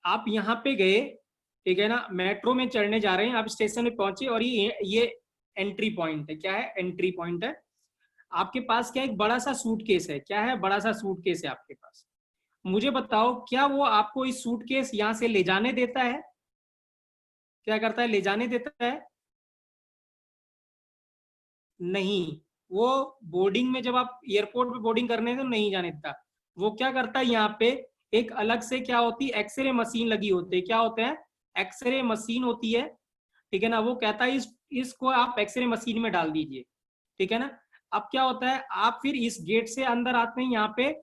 Speaker 1: आप यहाँ पे गए, ठीक है ना, मेट्रो में चढ़ने जा रहे हैं, आप स्टेशन में पहुंचे और ये एंट्री पॉइंट है. क्या है, एंट्री पॉइंट है. आपके पास क्या एक बड़ा सा सूटकेस है. क्या है, बड़ा सा सूटकेस है आपके पास. मुझे बताओ, क्या वो आपको इस सूटकेस यहाँ से ले जाने देता है? क्या करता है, ले जाने देता है? नहीं. वो बोर्डिंग में, जब आप एयरपोर्ट पे बोर्डिंग करने तो नहीं जाने देता. वो क्या करता है, यहाँ पे एक अलग से क्या होती है, एक्सरे मशीन लगी होती है. क्या होते हैं, एक्सरे मशीन होती है, ठीक है ना. वो कहता है इसको आप एक्सरे मशीन में डाल दीजिए, ठीक है ना. अब क्या होता है, आप फिर इस गेट से अंदर आते हैं यहाँ पे,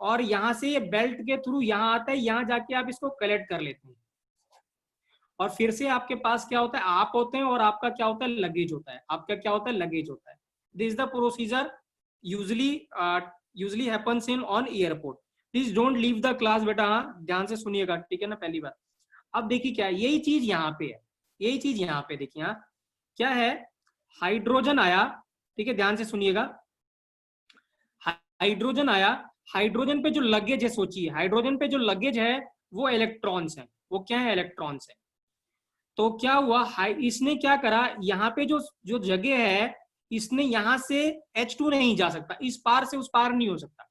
Speaker 1: और यहाँ से ये बेल्ट के थ्रू यहाँ आता है, यहाँ जाके आप इसको कलेक्ट कर लेते हैं. और फिर से आपके पास क्या होता है, आप होते हैं और आपका क्या होता है, लगेज होता है. आपका क्या होता है, लगेज होता है. This is the procedure usually happens in on airport. Please don't leave the class बेटा, हाँ ध्यान से सुनिएगा, ठीक है ना, पहली बार. अब देखिए क्या है, यही चीज यहाँ पे है, यही चीज यहाँ पे देखिए. हाँ क्या है, हाइड्रोजन आया, ठीक है, ध्यान से सुनिएगा. हाइड्रोजन आया, हाइड्रोजन पे जो लगेज है, सोचिए हाइड्रोजन पे जो लगेज है वो इलेक्ट्रॉन्स है. वो क्या है, इलेक्ट्रॉन्स है. तो क्या हुआ, इसने क्या करा, यहाँ पे जो जो जगह है, इसने यहाँ से H2 नहीं जा सकता, इस पार से उस पार नहीं हो सकता.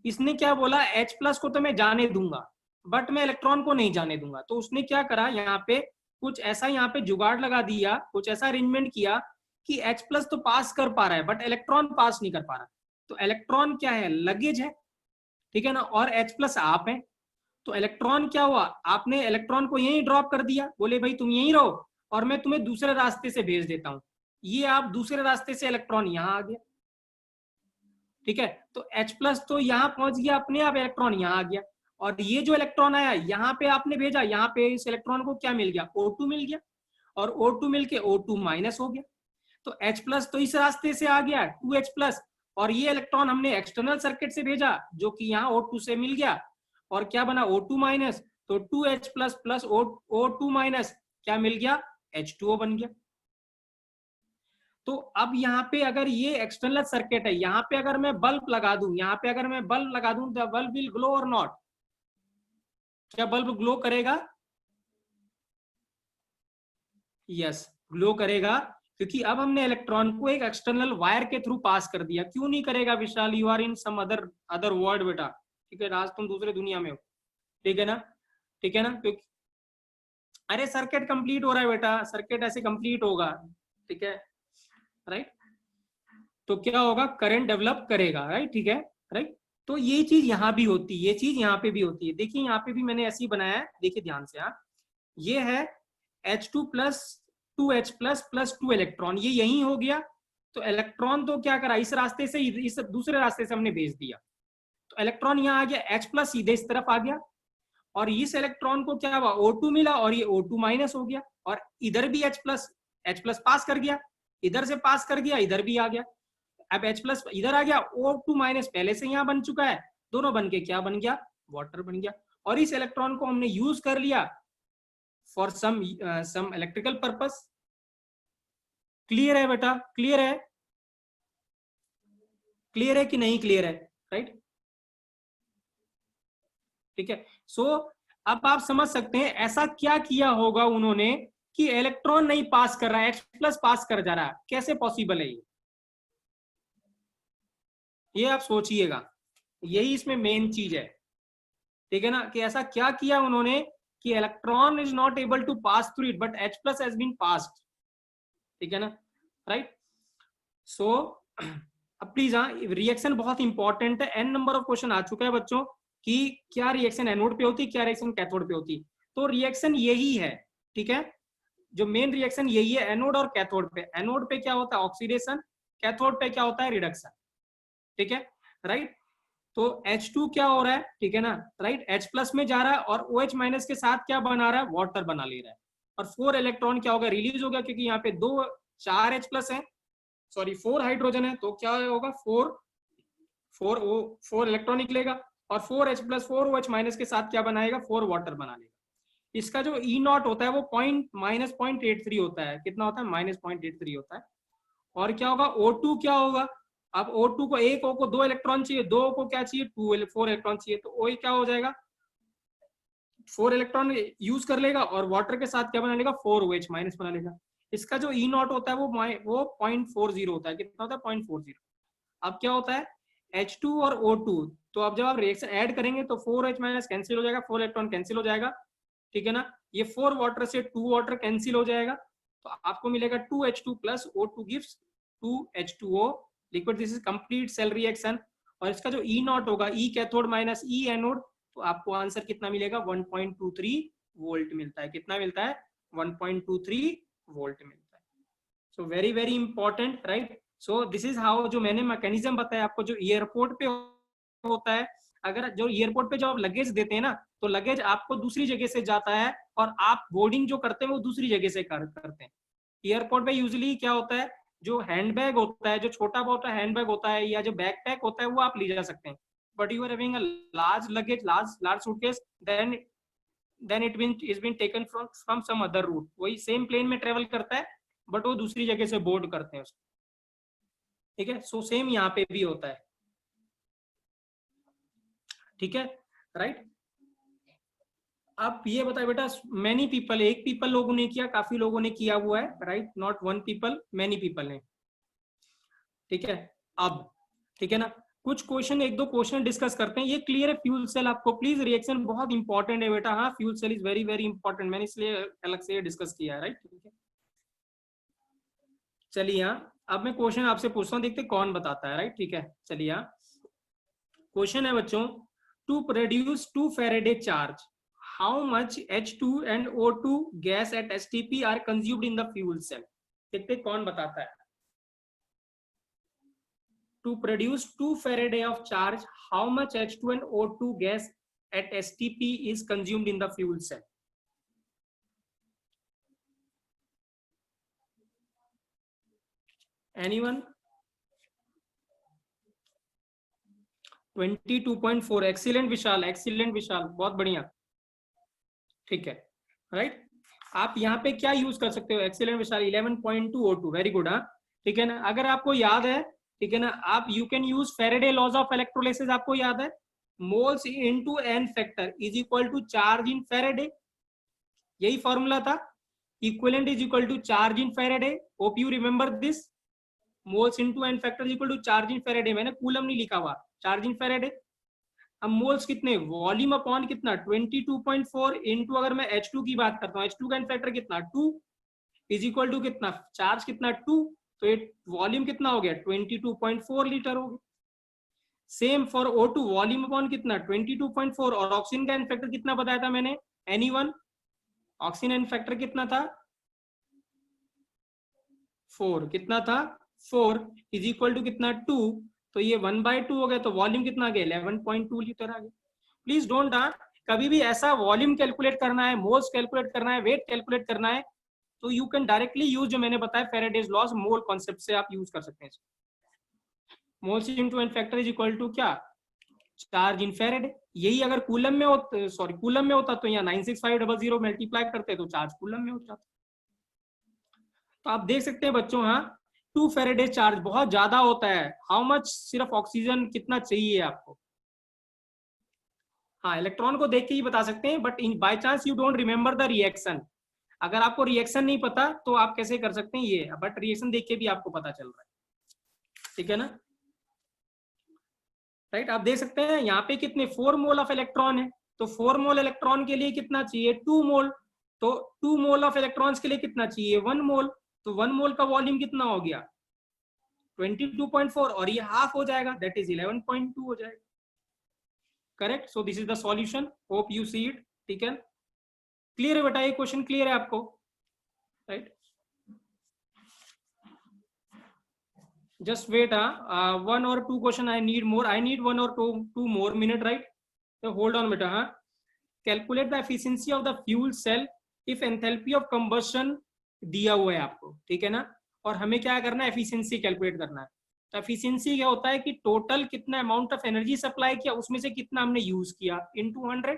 Speaker 1: इसने क्या बोला, H+ को तो मैं जाने दूंगा, बट मैं इलेक्ट्रॉन को नहीं जाने दूंगा. तो उसने क्या करा, यहाँ पे कुछ ऐसा यहाँ पे जुगाड़ लगा दिया, कुछ ऐसा अरेंजमेंट किया कि H+ तो पास कर पा रहा है, बट इलेक्ट्रॉन पास नहीं कर पा रहा. तो इलेक्ट्रॉन क्या है, लगेज है, ठीक है ना, और H+ आप है. तो इलेक्ट्रॉन क्या हुआ, आपने इलेक्ट्रॉन को यहीं ड्रॉप कर दिया, बोले भाई तुम यहीं रहो और मैं तुम्हें दूसरे रास्ते से भेज देता हूं. ये आप दूसरे रास्ते से इलेक्ट्रॉन यहां आ गया, ठीक है. तो H+ तो यहां पहुंच गया अपने आप, इलेक्ट्रॉन यहां आ गया. और ये जो इलेक्ट्रॉन आया यहाँ पे आपने भेजा, यहाँ पे इस इलेक्ट्रॉन को क्या मिल गया, O2 मिल गया. और O2 मिलके O2- हो गया. तो H+ तो इस रास्ते से आ गया 2H+, और ये इलेक्ट्रॉन हमने एक्सटर्नल सर्किट से भेजा जो कि यहाँ O2 से मिल गया, और क्या बना, O2-. तो 2H+ प्लस O2- क्या मिल गया, H2O बन गया. तो अब यहाँ पे अगर ये एक्सटर्नल सर्किट है, यहाँ पे अगर मैं बल्ब लगा दूं, यहाँ पे अगर मैं बल्ब लगा दूं, द बल्ब विल ग्लो और नॉट. क्या बल्ब ग्लो करेगा? यस, ग्लो करेगा, क्योंकि अब हमने इलेक्ट्रॉन को एक एक्सटर्नल वायर के थ्रू पास कर दिया. क्यों नहीं करेगा Vishal, you are in some other world बेटा, ठीक है, आज तुम दूसरे दुनिया में हो, ठीक है ना, ठीक है ना. क्योंकि अरे सर्किट कंप्लीट हो रहा है बेटा, सर्किट ऐसे कंप्लीट होगा, ठीक है, राइट. तो क्या होगा, करंट डेवलप करेगा, राइट, ठीक है, राइट. तो ये चीज यहाँ भी होती है, ये चीज यहाँ पे भी होती है. देखिए यहाँ पे भी मैंने ऐसे ही बनाया है, देखिए ध्यान से. हाँ ये है H2 प्लस 2H++2 इलेक्ट्रॉन, ये यही हो गया. तो इलेक्ट्रॉन तो क्या करा, इस रास्ते से, इस दूसरे रास्ते से हमने भेज दिया. तो इलेक्ट्रॉन यहाँ आ गया, H+ सीधे इस तरफ आ गया, और इस इलेक्ट्रॉन को क्या हुआ, O2 मिला, और ये O2- हो गया. और इधर भी H+ पास कर गया, इधर से पास कर गया, इधर भी आ गया. अब H+ इधर आ गया, O2- पहले से यहाँ बन चुका है, दोनों बन के क्या बन गया, वाटर बन गया. और इस इलेक्ट्रॉन को हमने यूज कर लिया for some electrical purpose. Clear है बेटा, क्लियर है, क्लियर है कि नहीं क्लियर है, राइट, ठीक है. सो अब आप समझ सकते हैं ऐसा क्या किया होगा उन्होंने कि इलेक्ट्रॉन नहीं पास कर रहा है, H+ पास कर जा रहा है. कैसे पॉसिबल है ये, ये आप सोचिएगा, यही इसमें मेन चीज है, ठीक है ना, कि ऐसा क्या किया उन्होंने कि electron is not able to pass through it but H plus has been passed, ठीक है ना, राइट। सो अब प्लीज, हाँ, रिएक्शन बहुत इंपॉर्टेंट है, n नंबर ऑफ क्वेश्चन आ चुका है बच्चों कि क्या रिएक्शन एनोड पे होती, क्या रिएक्शन कैथोड पे होती। तो रिएक्शन यही है, ठीक है, जो मेन रिएक्शन यही है एनोड और कैथोड पे। एनोड पे क्या होता है ऑक्सीडेशन, कैथोड पे क्या होता है रिडक्शन, ठीक है, राइट। तो H2 क्या हो रहा है, ठीक है ना, राइट, H प्लस में जा रहा है और OH माइनस के साथ क्या बना रहा है, वाटर बना ले रहा है, और 4 इलेक्ट्रॉन क्या होगा, रिलीज हो गया, क्योंकि यहाँ पे 4 H प्लस है, सॉरी 4 हाइड्रोजन है, तो क्या होगा 4 इलेक्ट्रॉन निकलेगा, और 4 H प्लस 4 OH माइनस के साथ क्या बनाएगा, 4 वाटर बना लेगा। इसका जो E नॉट होता है वो -0.83 होता है, कितना होता है, -0.83 होता है। और क्या होगा O2 क्या होगा, अब O2 को, एक O को 2 इलेक्ट्रॉन चाहिए, 2 O को क्या चाहिए 4 इलेक्ट्रॉन चाहिए, तो O क्या हो जाएगा 4 इलेक्ट्रॉन यूज कर लेगा, और वाटर के साथ क्या बना लेगा 4 OH माइनस बना लेगा। इसका जो E नॉट होता है वो 0.40 होता है, कितना होता है 0.40। अब क्या होता है H2 और O2, तो अब जब आप रिएक्शन ऐड करेंगे तो 4H माइनस कैंसिल हो जाएगा, 4 इलेक्ट्रॉन कैंसिल हो जाएगा, ठीक है ना, ये 4 वाटर से 2 वाटर कैंसिल हो जाएगा, तो आपको मिलेगा 2H2 plus O2 gives 2H2O liquid. This is complete cell reaction. और इसका जो E नॉट होगा, E cathode minus E anode, तो आपको आंसर कितना मिलेगा 1.23 वोल्ट मिलता है, कितना मिलता है 1.23 वोल्ट मिलता है। So very very important, right. So this is how, जो मैंने मैकेनिज्म बताया आपको, जो एयरपोर्ट पे होता है, अगर जो एयरपोर्ट पे जब आप लगेज देते हैं ना, तो लगेज आपको दूसरी जगह से जाता है, और आप बोर्डिंग जो करते हैं वो दूसरी जगह से करते हैं। एयरपोर्ट पे यूजुअली क्या होता है, जो हैंडबैग होता है, जो छोटा बहुत हैंडबैग होता है, या जो बैकपैक होता है, वो आप ले जा सकते हैं, but you are having a large luggage, large suitcase, then it been is been taken from some other route, वही सेम प्लेन में ट्रेवल करता है, बट वो दूसरी जगह से बोर्ड करते हैं उसको, ठीक है। सो सेम यहाँ पे भी होता है, ठीक है, राइट। आप ये बताए बेटा, मैनी पीपल, एक पीपल लोगों ने किया, काफी लोगों ने किया हुआ है, right, not one people, many people ने, ठीक है। अब ठीक है ना, कुछ क्वेश्चन, एक दो क्वेश्चन डिस्कस करते हैं। ये क्लियर है फ्यूल सेल आपको, प्लीज रिएक्शन बहुत इंपॉर्टेंट है बेटा, हाँ fuel cell is very very important, मैंने इसलिए अलग से डिस्कस किया है, राइट, ठीक है। चलिए यहाँ अब मैं क्वेश्चन आपसे पूछता हूँ, देखते कौन बताता है, राइट, ठीक है। चलिए यहाँ क्वेश्चन है बच्चों, to produce 2 Faraday charge, how much H2 and O2 gas at STP are consumed in the fuel cell. देखते कौन बताता है। To produce 2 Faraday of charge, how much H2 and O2 gas at STP is consumed in the fuel cell? Anyone? 22.4। Excellent Vishal, excellent विशाल, बहुत बढ़िया, ठीक है, राइट। आप यहाँ पे क्या यूज कर सकते हो, एक्सीलेंट विशाल 11.2 O2, वेरी गुड, हाँ, ठीक है ना। अगर आपको याद है, ठीक है ना, आप you can use Faraday laws of electrolysis, आपको याद है, moles into n factor is equal to charge in Faraday, यही फॉर्मूला था, equivalent is equal to charge in Faraday, hope you remember this, moles into n factor equal to charge in Faraday, मैंने कूलम नहीं लिखा हुआ, चार्ज इन फेरेडे। अब मोल्स कितने, वॉल्यूम अपॉन कितना 22.4 इनटू, अगर मैं H2 की बात करता हूँ, H2 का फैक्टर कितना 2 इज इक्वल टू कितना, चार्ज कितना 2, तो ये वॉल्यूम कितना हो गया 22.4 लीटर हो गया। Same for O2, volume upon कितना 22.4, और ऑक्सीजन का फैक्टर कितना बताया था मैंने, Ni1, ऑक्सीजन फैक्टर कितना था 4, कितना था 4 इज इक्वल टू कितना 2, तो ये 1/2 हो गया, तो वॉल्यूम कितना आ गया 11.2 लीटर आ गया। प्लीज डोंट कभी भी ऐसा वॉल्यूम कैलकुलेट करना है, मोल्स कैलकुलेट करना है, वेट कैलकुलेट करना है, तो यू कैन डायरेक्टली यूज, जो मैंने बताया फेराडेज लॉज, मोल कॉन्सेप्ट से आप यूज कर सकते हैं। Moles into n factor is equal to क्या, चार्ज इन फेराडे। यही अगर कूलम में होता, सॉरी कूलम में होता, तो यहाँ 96500 मल्टीप्लाई करते तो चार्ज कूलम में हो जाता। तो आप देख सकते हैं बच्चों, हाँ 2 फेराडे चार्ज बहुत ज्यादा होता है। हाउ मच, सिर्फ ऑक्सीजन कितना चाहिए आपको, हाँ इलेक्ट्रॉन को देख के ही बता सकते हैं, but in by chance you don't remember the reaction, अगर आपको रिएक्शन नहीं पता तो आप कैसे कर सकते हैं ये, बट रिएक्शन देख के भी आपको पता चल रहा है, ठीक है ना। राइट। आप देख सकते हैं यहाँ पे कितने 4 मोल ऑफ इलेक्ट्रॉन है, तो 4 मोल इलेक्ट्रॉन के लिए कितना चाहिए 2 मोल, तो 2 मोल ऑफ इलेक्ट्रॉन्स के लिए कितना चाहिए 1 मोल, तो 1 मोल का वॉल्यूम कितना हो गया 22.4 और ये हाफ हो जाएगा दैट इज 11.2 हो जाएगा। Correct. So this is the solution, hope you see it. ठीक है, क्लियर है बेटा, ये क्वेश्चन क्लियर है आपको, right. Just wait, 1 or 2 question I need more. I need 1 or 2 more minute, right? So hold on, beta. Calculate the efficiency of the fuel cell if enthalpy of combustion दिया हुआ है आपको, ठीक है ना। और हमें क्या करना है, एफिशिएंसी कैलकुलेट करना है। तो एफिशिएंसी क्या होता है कि टोटल कितना अमाउंट ऑफ एनर्जी सप्लाई किया, उसमें से कितना हमने यूज किया इनटू 100।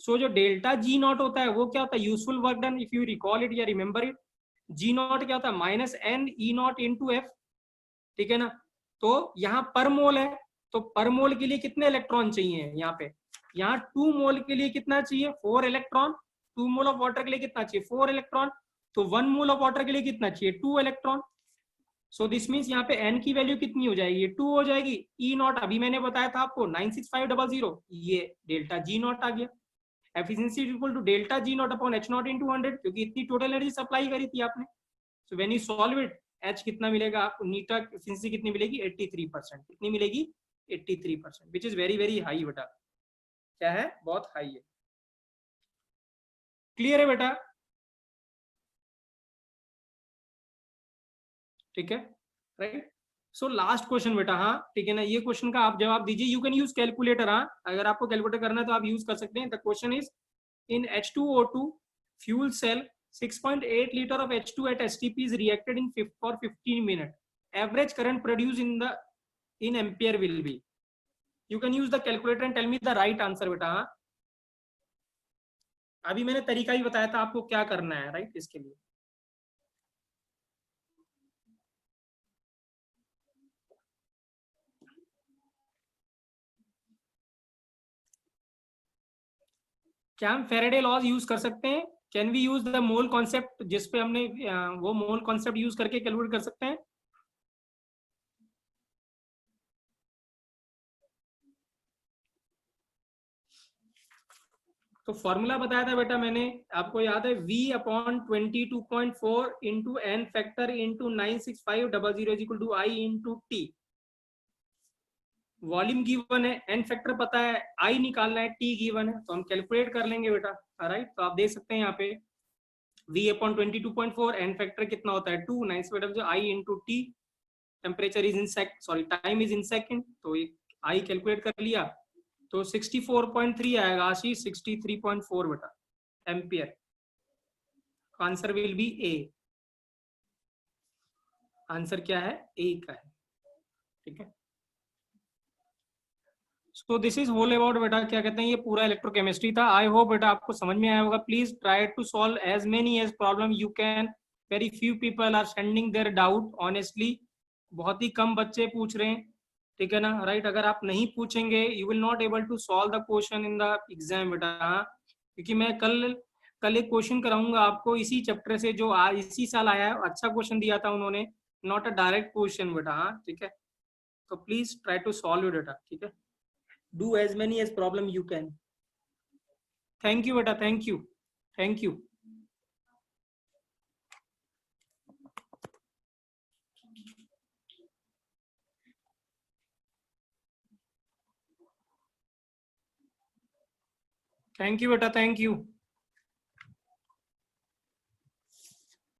Speaker 1: सो जो डेल्टा जी नॉट होता है वो क्या होता है, useful work done, if you recall it या रिमेंबर इट। जी नॉट क्या होता है, minus n E naught into F, ठीक है ना। तो यहाँ पर मोल है, तो पर मोल के लिए कितने इलेक्ट्रॉन चाहिए यहाँ पे, यहाँ 2 मोल के लिए कितना चाहिए 4 इलेक्ट्रॉन, 2 मोल ऑफ वाटर के लिए कितना चाहिए 4 इलेक्ट्रॉन, तो 1 मोल ऑफ वाटर के लिए कितना चाहिए 2 इलेक्ट्रॉन। सो दिस मीन्स यहाँ पे n की वैल्यू कितनी हो जाएगी 2 हो जाएगी। ई नॉट अभी मैंने बताया था आपको 96500, ये डेल्टा जी नॉट आ गया। Efficiency equal to delta G naught upon H naught into 100, क्योंकि इतनी टोटल एनर्जी सप्लाई करी थी आपने। So when you solve it, H कितना मिलेगा आपको, नीटा एफिशिएंसी कितनी मिलेगी 83%, कितनी मिलेगी 83%, which is very very high बेटा, क्या है बहुत हाई है। क्लियर है बेटा, ठीक है, राइट। सो लास्ट क्वेश्चन बेटा, हाँ ठीक है ना, ये क्वेश्चन का आप जवाब दीजिए। यू कैन यूज कैलकुलेटर, हाँ अगर आपको कैलकुलेटर करना है तो आप यूज कर सकते हैं। The question is in H2O2 fuel cell 6.8 liter of H2 at STP is reacted in for 15 minutes. Average current produced in ampere will be. You can use the calculator and tell me the right answer बेटा। हाँ अभी मैंने तरीका ही बताया था आपको क्या करना है, राइट। इसके लिए क्या हम फेरेडे लॉज यूज कर सकते हैं, can we use the mole concept, जिसपे हमने वो मोल कॉन्सेप्ट यूज करके कैलकुलेट कर सकते हैं। तो फॉर्मूला बताया था बेटा मैंने, आपको याद है, V upon 22.4 into n factor into 96500 is equal to I into T. Volume given है, एन फैक्टर पता है, आई निकालना है, टी गिवन है, तो हम कैलकुलेट कर लेंगे बेटा, राइट। तो आप देख सकते हैं यहाँ पे V अपॉन 22.4, एन फैक्टर कितना होता है 2, 96500 I into t, temperature is in sorry time is in second, तो आई कैलकुलेट कर लिया, तो 64.3 आएगा आशीष, 63.4 बेटा ampere. Answer will be A, answer क्या है ए का है, ठीक है। So this is whole about बेटा, क्या कहते हैं, ये पूरा इलेक्ट्रोकेमिस्ट्री था। आई होप बेटा आपको समझ में आया होगा। Please try to solve as many as problem you can. Very few people are sending their doubt, honestly बहुत ही कम बच्चे पूछ रहे हैं, ठीक है ना, राइट। अगर आप नहीं पूछेंगे you will not able to solve the question in the exam बेटा, क्योंकि मैं कल एक क्वेश्चन कराऊंगा आपको इसी चैप्टर से, जो इसी साल आया है, अच्छा क्वेश्चन दिया था उन्होंने, नॉट अ डायरेक्ट क्वेश्चन बेटा, हाँ ठीक है। तो please try to solve it बेटा, ठीक है। Do as many as problem you can. Thank you beta, thank you, thank you. Thank you beta, thank you.